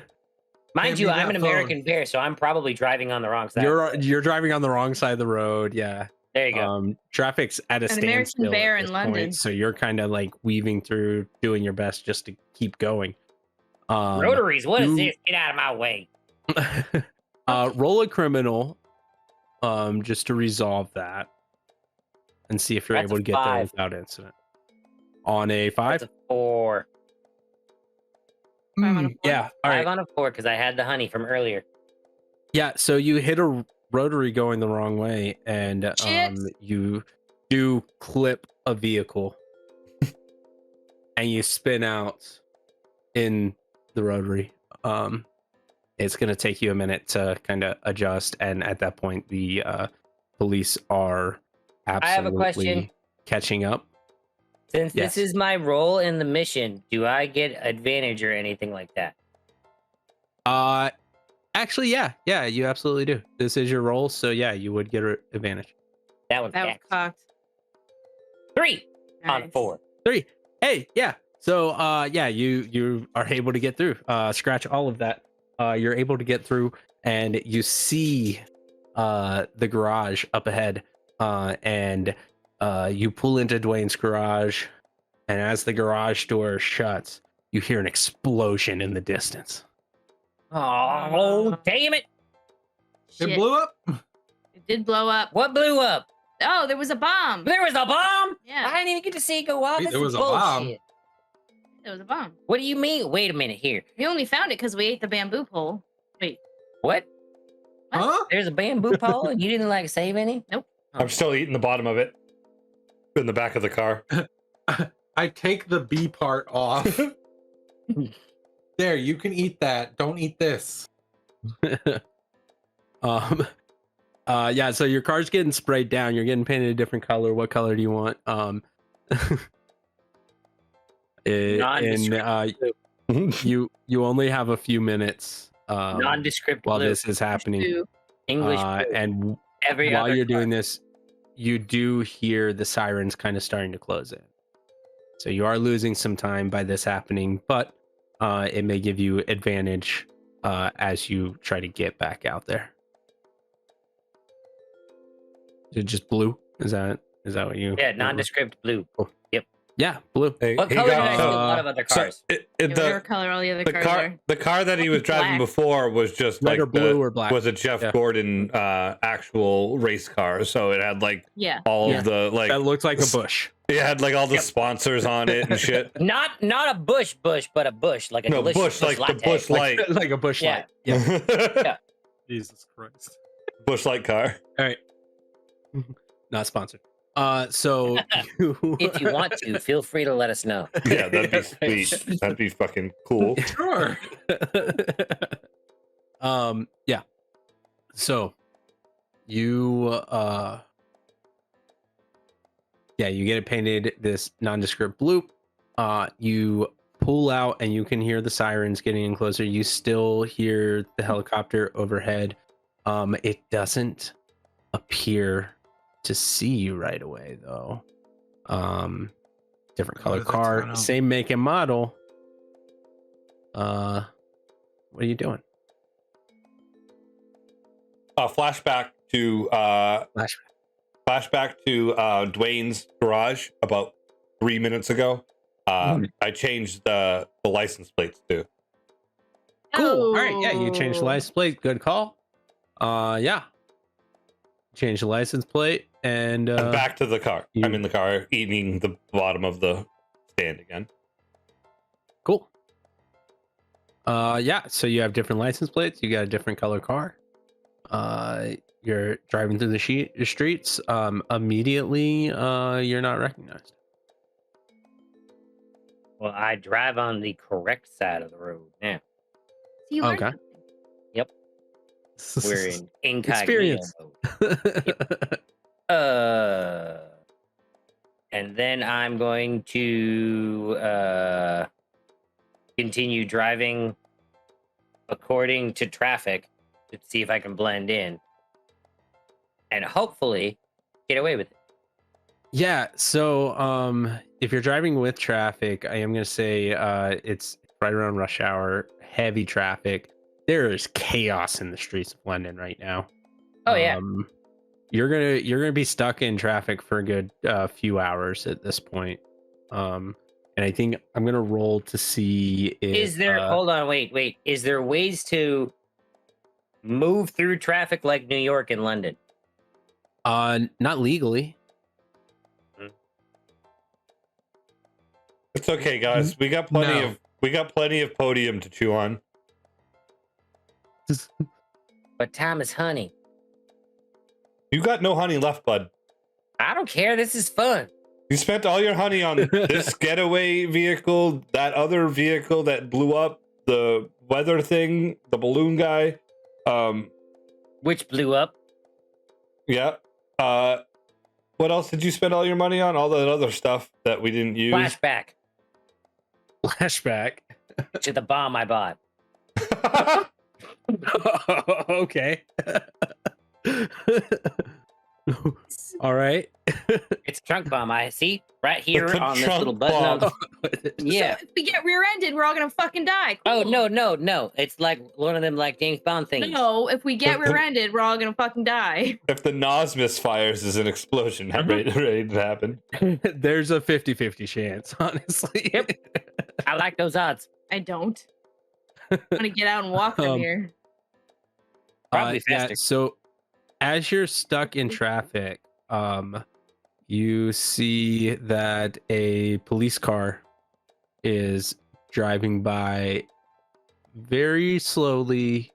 Mind Hand you, me I'm that an phone. American bear, so I'm probably driving on the wrong side. You're driving on the wrong side of the road. Yeah. There you go. Traffic's at a An American standstill bear at in this London. point, so you're kind of like weaving through, doing your best just to keep going. Rotaries, what is you- this? Get out of my way. Roll a criminal, just to resolve that, and see if you're That's able a to get there 5. without incident. On a 5, That's a 4. 5 on a 4. yeah, all 5 right, on a 4 because I had the honey from earlier. yeah. So you hit a rotary going the wrong way, and Shit. you do clip a vehicle, and you spin out in the rotary. It's going to take you a minute to kind of adjust, and at that point the police are absolutely have a question. catching up. Since Yes. this is my role in the mission, do I get advantage or anything like that? Actually, yeah, you absolutely do. This is your role, so yeah, you would get an advantage. That was That was cocked. 3 on Nice. 4. 3. Hey, yeah. So yeah, you are able to get through. Scratch all of that. You're able to get through, and you see the garage up ahead, and you pull into Dwayne's garage, and as the garage door shuts, you hear an explosion in the distance. Oh, damn it. It Shit. blew up. It did blow up. What blew up? Oh, there was a bomb. There was a bomb? Yeah. I didn't even get to see it go off. Wait, This there is was a bomb? bullshit. There was a bomb. What do you mean? Wait a minute here. We only found it because we ate the bamboo pole. Wait. What? Huh? There's a bamboo pole and you didn't like save any? Nope. I'm still eating the bottom of it in the back of the car. I take the B part off. There, you can eat that. Don't eat this. Yeah, so your car's getting sprayed down. You're getting painted a different color. What color do you want? Nondescript you only have a few minutes Nondescript while blue. this is happening. Two. English blue. And Every while other you're color. doing this, you do hear the sirens kind of starting to close in. So you are losing some time by this happening, but it may give you advantage as you try to get back out there. Is it just blue? Is that what you? Yeah, nondescript blue. Yeah, blue. Hey, What he color did got- I see a lot of other so cars? Whatever color all the other cars are. the car that he was driving Black. before was just Red like or blue or black. was a Jeff Yeah. Gordon actual race car, so it had like Yeah. all Yeah. of the like That looks like a bush. it had like all the sponsors on it and shit. Not a bush, but a bush, like a No, delicious bush like the latte. Bush Light, Like a bush Yeah. light. Yeah. Jesus Christ. Bush Light car. All right. Not sponsored. So If you want to, feel free to let us know. Yeah, that'd be sweet. That'd be fucking cool. Sure. Yeah. So you you get it painted this nondescript blue. You pull out and you can hear the sirens getting in closer. You still hear the helicopter overhead. It doesn't appear to see you right away though. Different color car, same make and model. What are you doing? Flashback to Dwayne's garage about 3 minutes ago. I changed the license plates too. Cool. All right, yeah, you changed the license plate. Good call. Yeah. Change the license plate and back to the car. I'm in the car eating the bottom of the stand again. Cool. Yeah, so you have different license plates, you got a different color car. You're driving through the streets. Immediately you're not recognized. Well, I drive on the correct side of the road now. So you learned something. Yep. We're in incognito experience mode. Yep. And then I'm going to continue driving according to traffic to see if I can blend in and hopefully get away with it. Yeah, so if you're driving with traffic, I am going to say it's right around rush hour, heavy traffic. There is chaos in the streets of London right now. Oh yeah. You're gonna be stuck in traffic for a good few hours at this point. And I think I'm gonna roll to see if is there hold on, wait. Is there ways to move through traffic like New York and London? Not legally. It's okay, guys. We got plenty of podium to chew on. But time is honey. You got no honey left, bud. I don't care. This is fun. You spent all your honey on this getaway vehicle, that other vehicle that blew up, the weather thing, the balloon guy. Which blew up? Yeah. What else did you spend all your money on? All that other stuff that we didn't use. Flashback To the bomb I bought. Okay. All right. It's a trunk bomb. I see right here It's a on this trunk little button. bomb. Yeah. So if we get rear-ended, we're all gonna fucking die. Oh Cool. no! It's like one of them like James Bond things. No, if we get rear-ended, we're all gonna fucking die. If the NOS misfires, is an explosion ready to happen. There's a 50-50 chance, honestly. Yep. I like those odds. I don't. I'm gonna get out and walk from here. Probably Yeah, faster. so as you're stuck in traffic, you see that a police car is driving by very slowly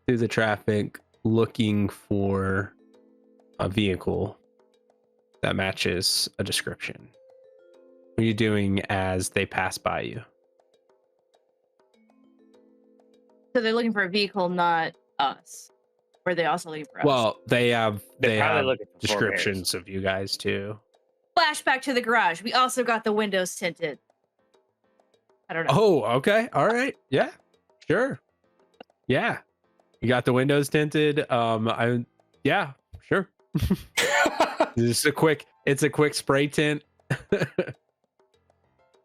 through the traffic looking for a vehicle that matches a description. What are you doing as they pass by you? So they're looking for a vehicle, not us. Or are they also looking for us? Well, they have They're probably have looking for descriptions of you guys too. Flashback to the garage. We also got the windows tinted. I don't know. Oh, okay. All right. Yeah. Sure. Yeah. You got the windows tinted. Yeah, sure. It's a quick spray tint. It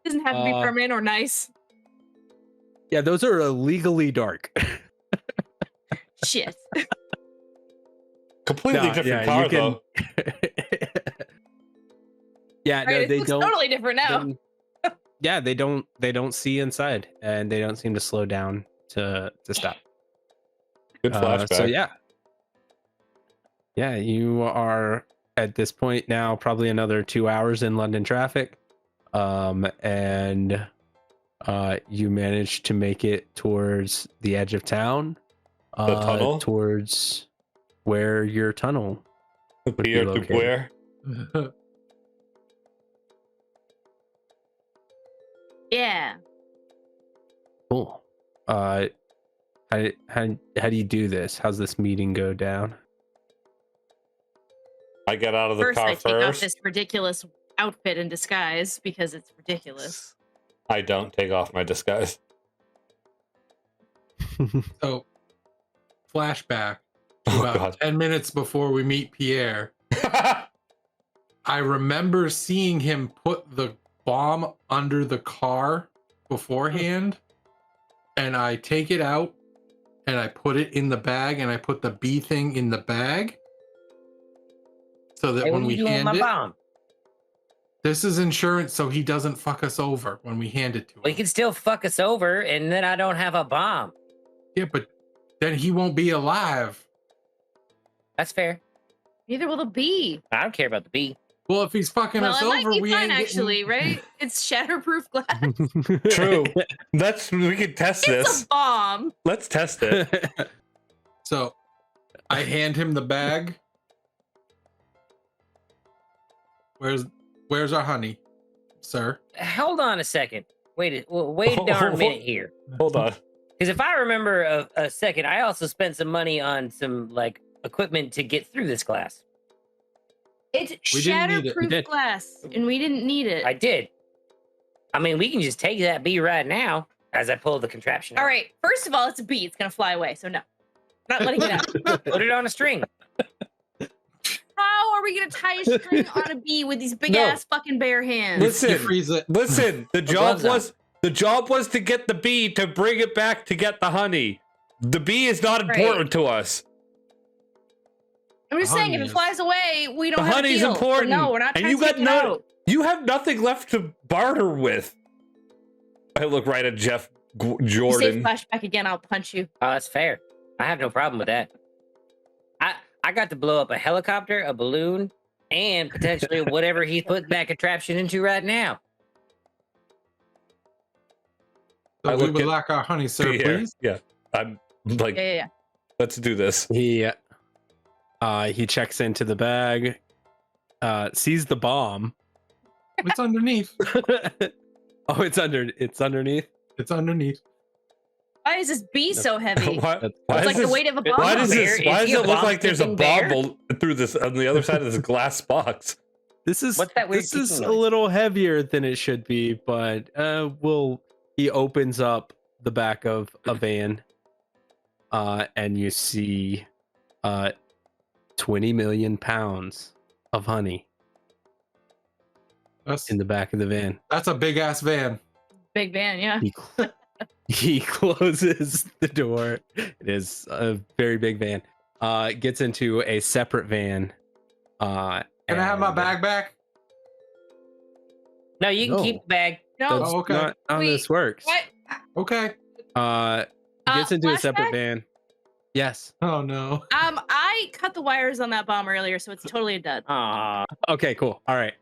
doesn't have to be permanent or nice. Yeah, those are illegally dark. Shit. Completely different car, though. Yeah, no, Right, they looks don't. totally different now. Yeah, they don't see inside, and they don't seem to slow down to stop. Good flashback. So yeah, you are at this point now probably another 2 hours in London traffic, and you managed to make it towards the edge of town, the tunnel, towards where your tunnel would be Pierre located. Dupuer. Yeah. Cool. How do you do this? How's this meeting go down? I get out of the First, car I take off first. this ridiculous outfit and disguise because it's ridiculous. I don't take off my disguise. So, flashback. Oh, About God. 10 minutes before we meet Pierre, I remember seeing him put the bomb under the car beforehand, and I take it out and I put it in the bag, and I put the bee thing in the bag so that Hey, when what we you doing with hand my it, bomb? this is insurance so he doesn't fuck us over when we hand it to him. Well, he can still fuck us over, and then I don't have a bomb. Yeah, but then he won't be alive. That's fair. Neither will the bee. I don't care about the bee. Well, if he's fucking Well, us it might over, be we fine ain't actually, right? It's shatterproof glass. True. We can test It's this. a bomb. Let's test it. So I hand him the bag. Where's our honey, sir? Hold on a second. Wait a darn minute here. Hold on. Because if I remember a second, I also spent some money on some like equipment to get through this glass. It's We didn't need it. We shatterproof did. glass, and we didn't need it. I did. I mean, we can just take that bee right now as I pull the contraption out. All right. First of all, it's a bee. It's gonna fly away. So no, not letting it out. Put it on a string. How are we gonna tie a string on a bee with these big No. ass fucking bare hands? Listen. You freeze it. Listen, the job was to get the bee to bring it back to get the honey. The bee is not Right. important to us. I'm just saying, if Honey it is- flies away, we don't The have honey's a deal. So important. no, we're not And trying you to got take it no- out. You have nothing left to barter with. I look right at Jeff You say Jordan. flashback again, I'll punch you. Oh, that's fair. I have no problem with that. I got to blow up a helicopter, a balloon, and potentially whatever he's putting that contraption into right now. So I we look would at like our honey, sir, Pierre. please. Yeah, I'm like, Yeah. let's do this. He checks into the bag, sees the bomb. It's underneath. Oh, it's underneath. It's underneath. Why is this bee so heavy? Why It's is like the this- weight of a bomb. Why does Bear, this? Why is does he a it look bomb like there's a sniffing bear? bomb through this on the other side of this glass box? This is What's that weird this is ticking a noise? little heavier than it should be, but he opens up the back of a van, and you see 20 million pounds of honey That's in the back of the van. that's a big ass van. Big van, yeah. He closes the door. It is a very big van. Gets into a separate van. Can I have my and bag back? No, you can No. keep the bag. No, That's Oh, okay. not how Wait, this works. what? Okay. Gets into a separate flashback? van. Yes. Oh no. I cut the wires on that bomb earlier, so it's totally a dud. Aw. Okay, cool. All right.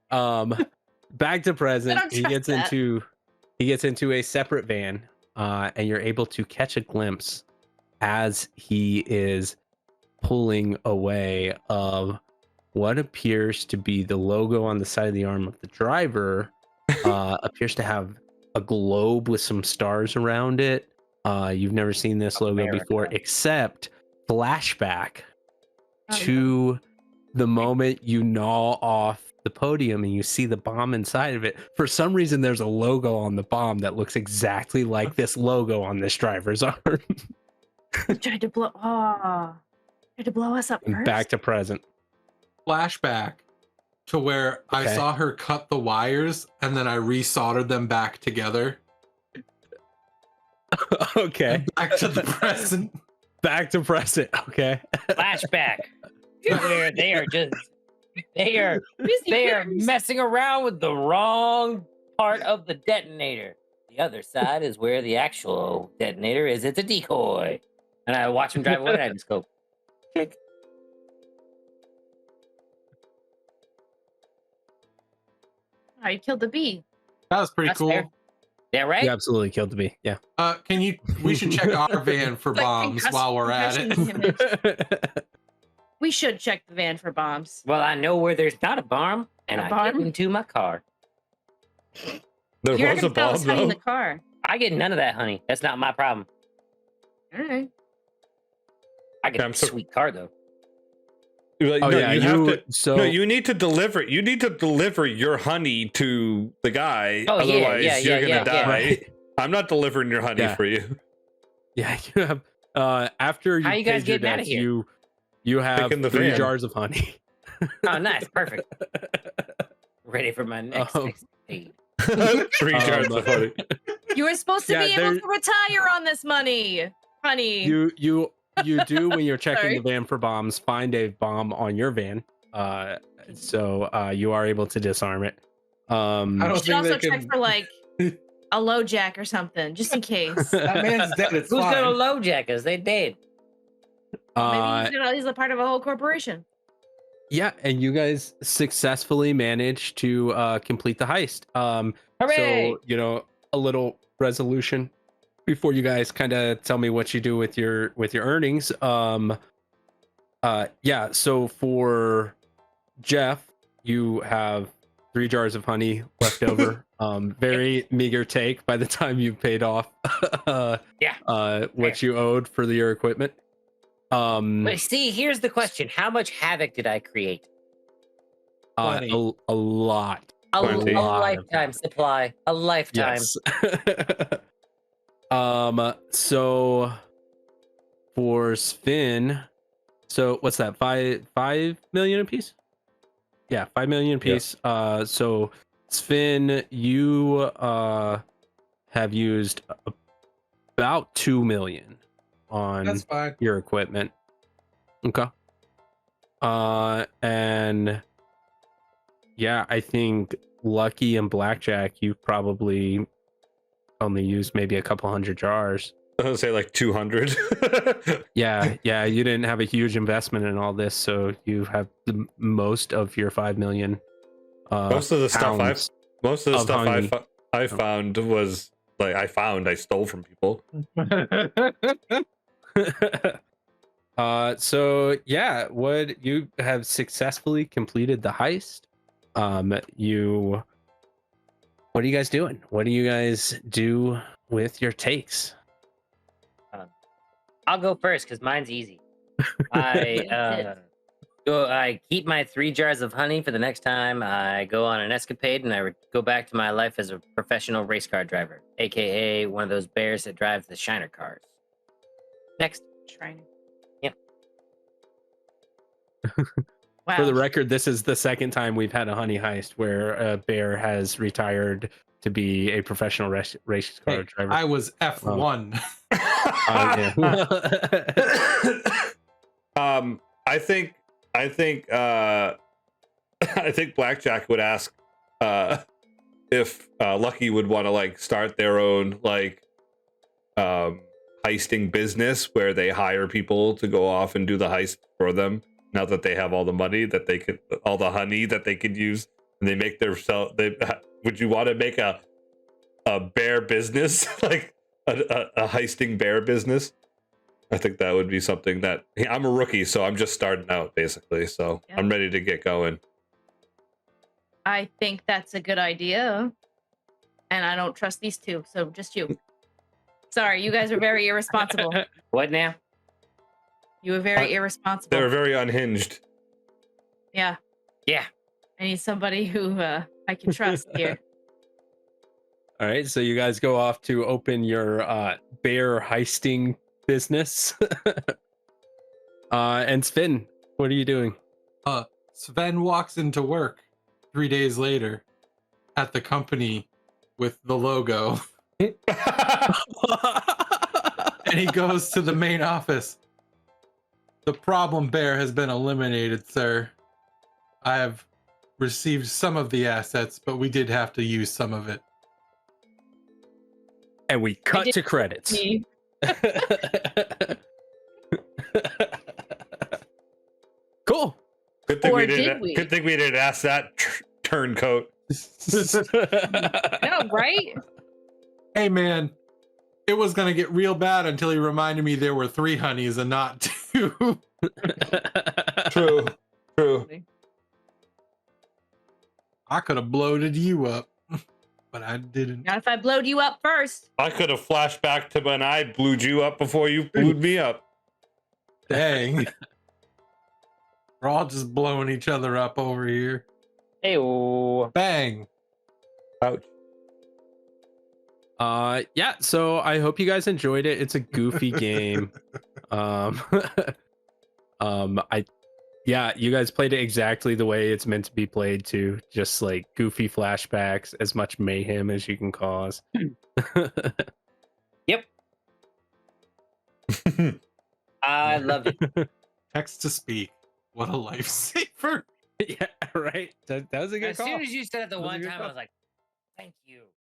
Back to present. I don't He trust gets that. into a separate van, and you're able to catch a glimpse as he is pulling away of what appears to be the logo on the side of the arm of the driver. Appears to have a globe with some stars around it. You've never seen this logo America. before, except flashback Oh, to the moment you gnaw off the podium and you see the bomb inside of it. For some reason, there's a logo on the bomb that looks exactly like this logo on this driver's arm. Tried to blow. Oh, tried to blow us up And first. back to present. Flashback to where I Okay. saw her cut the wires and then I resoldered them back together. Okay. And back to the present. Back to present. Okay. Flashback. Where they are Busy bears. messing around with the wrong part of the detonator. The other side is where the actual detonator is. It's a decoy. And I watch him drive away and I just go, click. Oh, you killed the bee. That was pretty That's cool. fair. Yeah, right? You absolutely killed the bee. Yeah. We should check our van for Like bombs concuss- while we're at concussion it. image. We should check the van for bombs. Well, I know where there's not a bomb, and A I bomb? get into my car. There You're was a gonna tell bomb us honey in though. the car. I get none of that, honey. That's not my problem. All right. I get I'm a so- sweet car, though. Like, Oh, no, yeah, you have you- to. so- no, you need to deliver. You need to deliver your honey to the guy. Oh, yeah, otherwise, yeah, you're yeah, gonna yeah, die. Right. I'm not delivering your honey Yeah. for you. Yeah, you have. After you How you guys paid your getting outta debts, here? you have in the 3 van. jars of honey. Oh, nice, perfect. Ready for my next escapade. 3 jars of honey. You were supposed to Yeah, be able there- to retire on this money, honey. You do when you're checking Sorry. the van for bombs, find a bomb on your van. So you are able to disarm it. I You don't should think also they check can. for like a low jack or something, just in case. That man's dead. It's Who's fine. gonna low jack us? They dead. Maybe he's a part of a whole corporation. Yeah, and you guys successfully managed to complete the heist. Hooray! So a little resolution before you guys kind of tell me what you do with your earnings. Yeah, so for Jeff, you have 3 jars of honey left over. Very meager take by the time you paid off what you owed for your equipment. But see, here's the question: how much havoc did I create? a lot. A, Plenty. a lifetime supply. A lifetime. Yes. So for Sven, so what's that? 5 million apiece? Yeah, 5 million apiece. So Sven, you have used about 2 million on That's fine. your equipment. Okay. And yeah, I think Lucky and Blackjack, you've probably only used maybe a couple hundred jars. I would say like 200. Yeah, you didn't have a huge investment in all this, so you have the most of your 5 million. most of the stuff pounds I honey. I found was like I stole from people. So yeah, what you have successfully completed the heist. What are you guys doing? What do you guys do with your takes? I'll go first because mine's easy. I keep my 3 jars of honey for the next time I go on an escapade, and I go back to my life as a professional race car driver, aka one of those bears that drives the Shiner cars. Next. Shrine. Yep. Wow. For the record, this is the second time we've had a honey heist where a bear has retired to be a professional race car Hey, driver. I was F1. Yeah. I think Blackjack would ask if Lucky would want to like start their own like heisting business where they hire people to go off and do the heist for them. Now that they have all the money that they could, all the honey that they could use, and they make their sell. Would you want to make a bear business, like a heisting bear business? I think that would be something that I'm a rookie, so I'm just starting out basically. So Yeah. I'm ready to get going. I think that's a good idea. And I don't trust these two, so just you. Sorry, you guys are very irresponsible. What now? You were very irresponsible. They're very unhinged. Yeah. Yeah. I need somebody who I can trust here. All right, so you guys go off to open your bear heisting business. And Sven, what are you doing? Sven walks into work 3 days later at the company with the logo, and he goes to the main office. The problem bear has been eliminated, sir. I have received some of the assets, but we did have to use some of it. And we cut did- to credits. Me. Cool. Good thing Or we did didn't. we? Good thing we didn't ask that turncoat. No, right? Hey, man, it was going to get real bad until he reminded me there were 3 honeys and not 2. True. True. I could have bloated you up, but I didn't. Not if I blowed you up first. I could have flashed back to when I blew you up before you blew me up. Dang. We're all just blowing each other up over here. Hey, Bang. Ouch. Yeah, so I hope you guys enjoyed it. It's a goofy game. You guys played it exactly the way it's meant to be played too. Just like goofy flashbacks, as much mayhem as you can cause. Yep. I love it. Text to speak. What a lifesaver. Yeah, right. That was a good As call. soon as you said it the one time, I was like,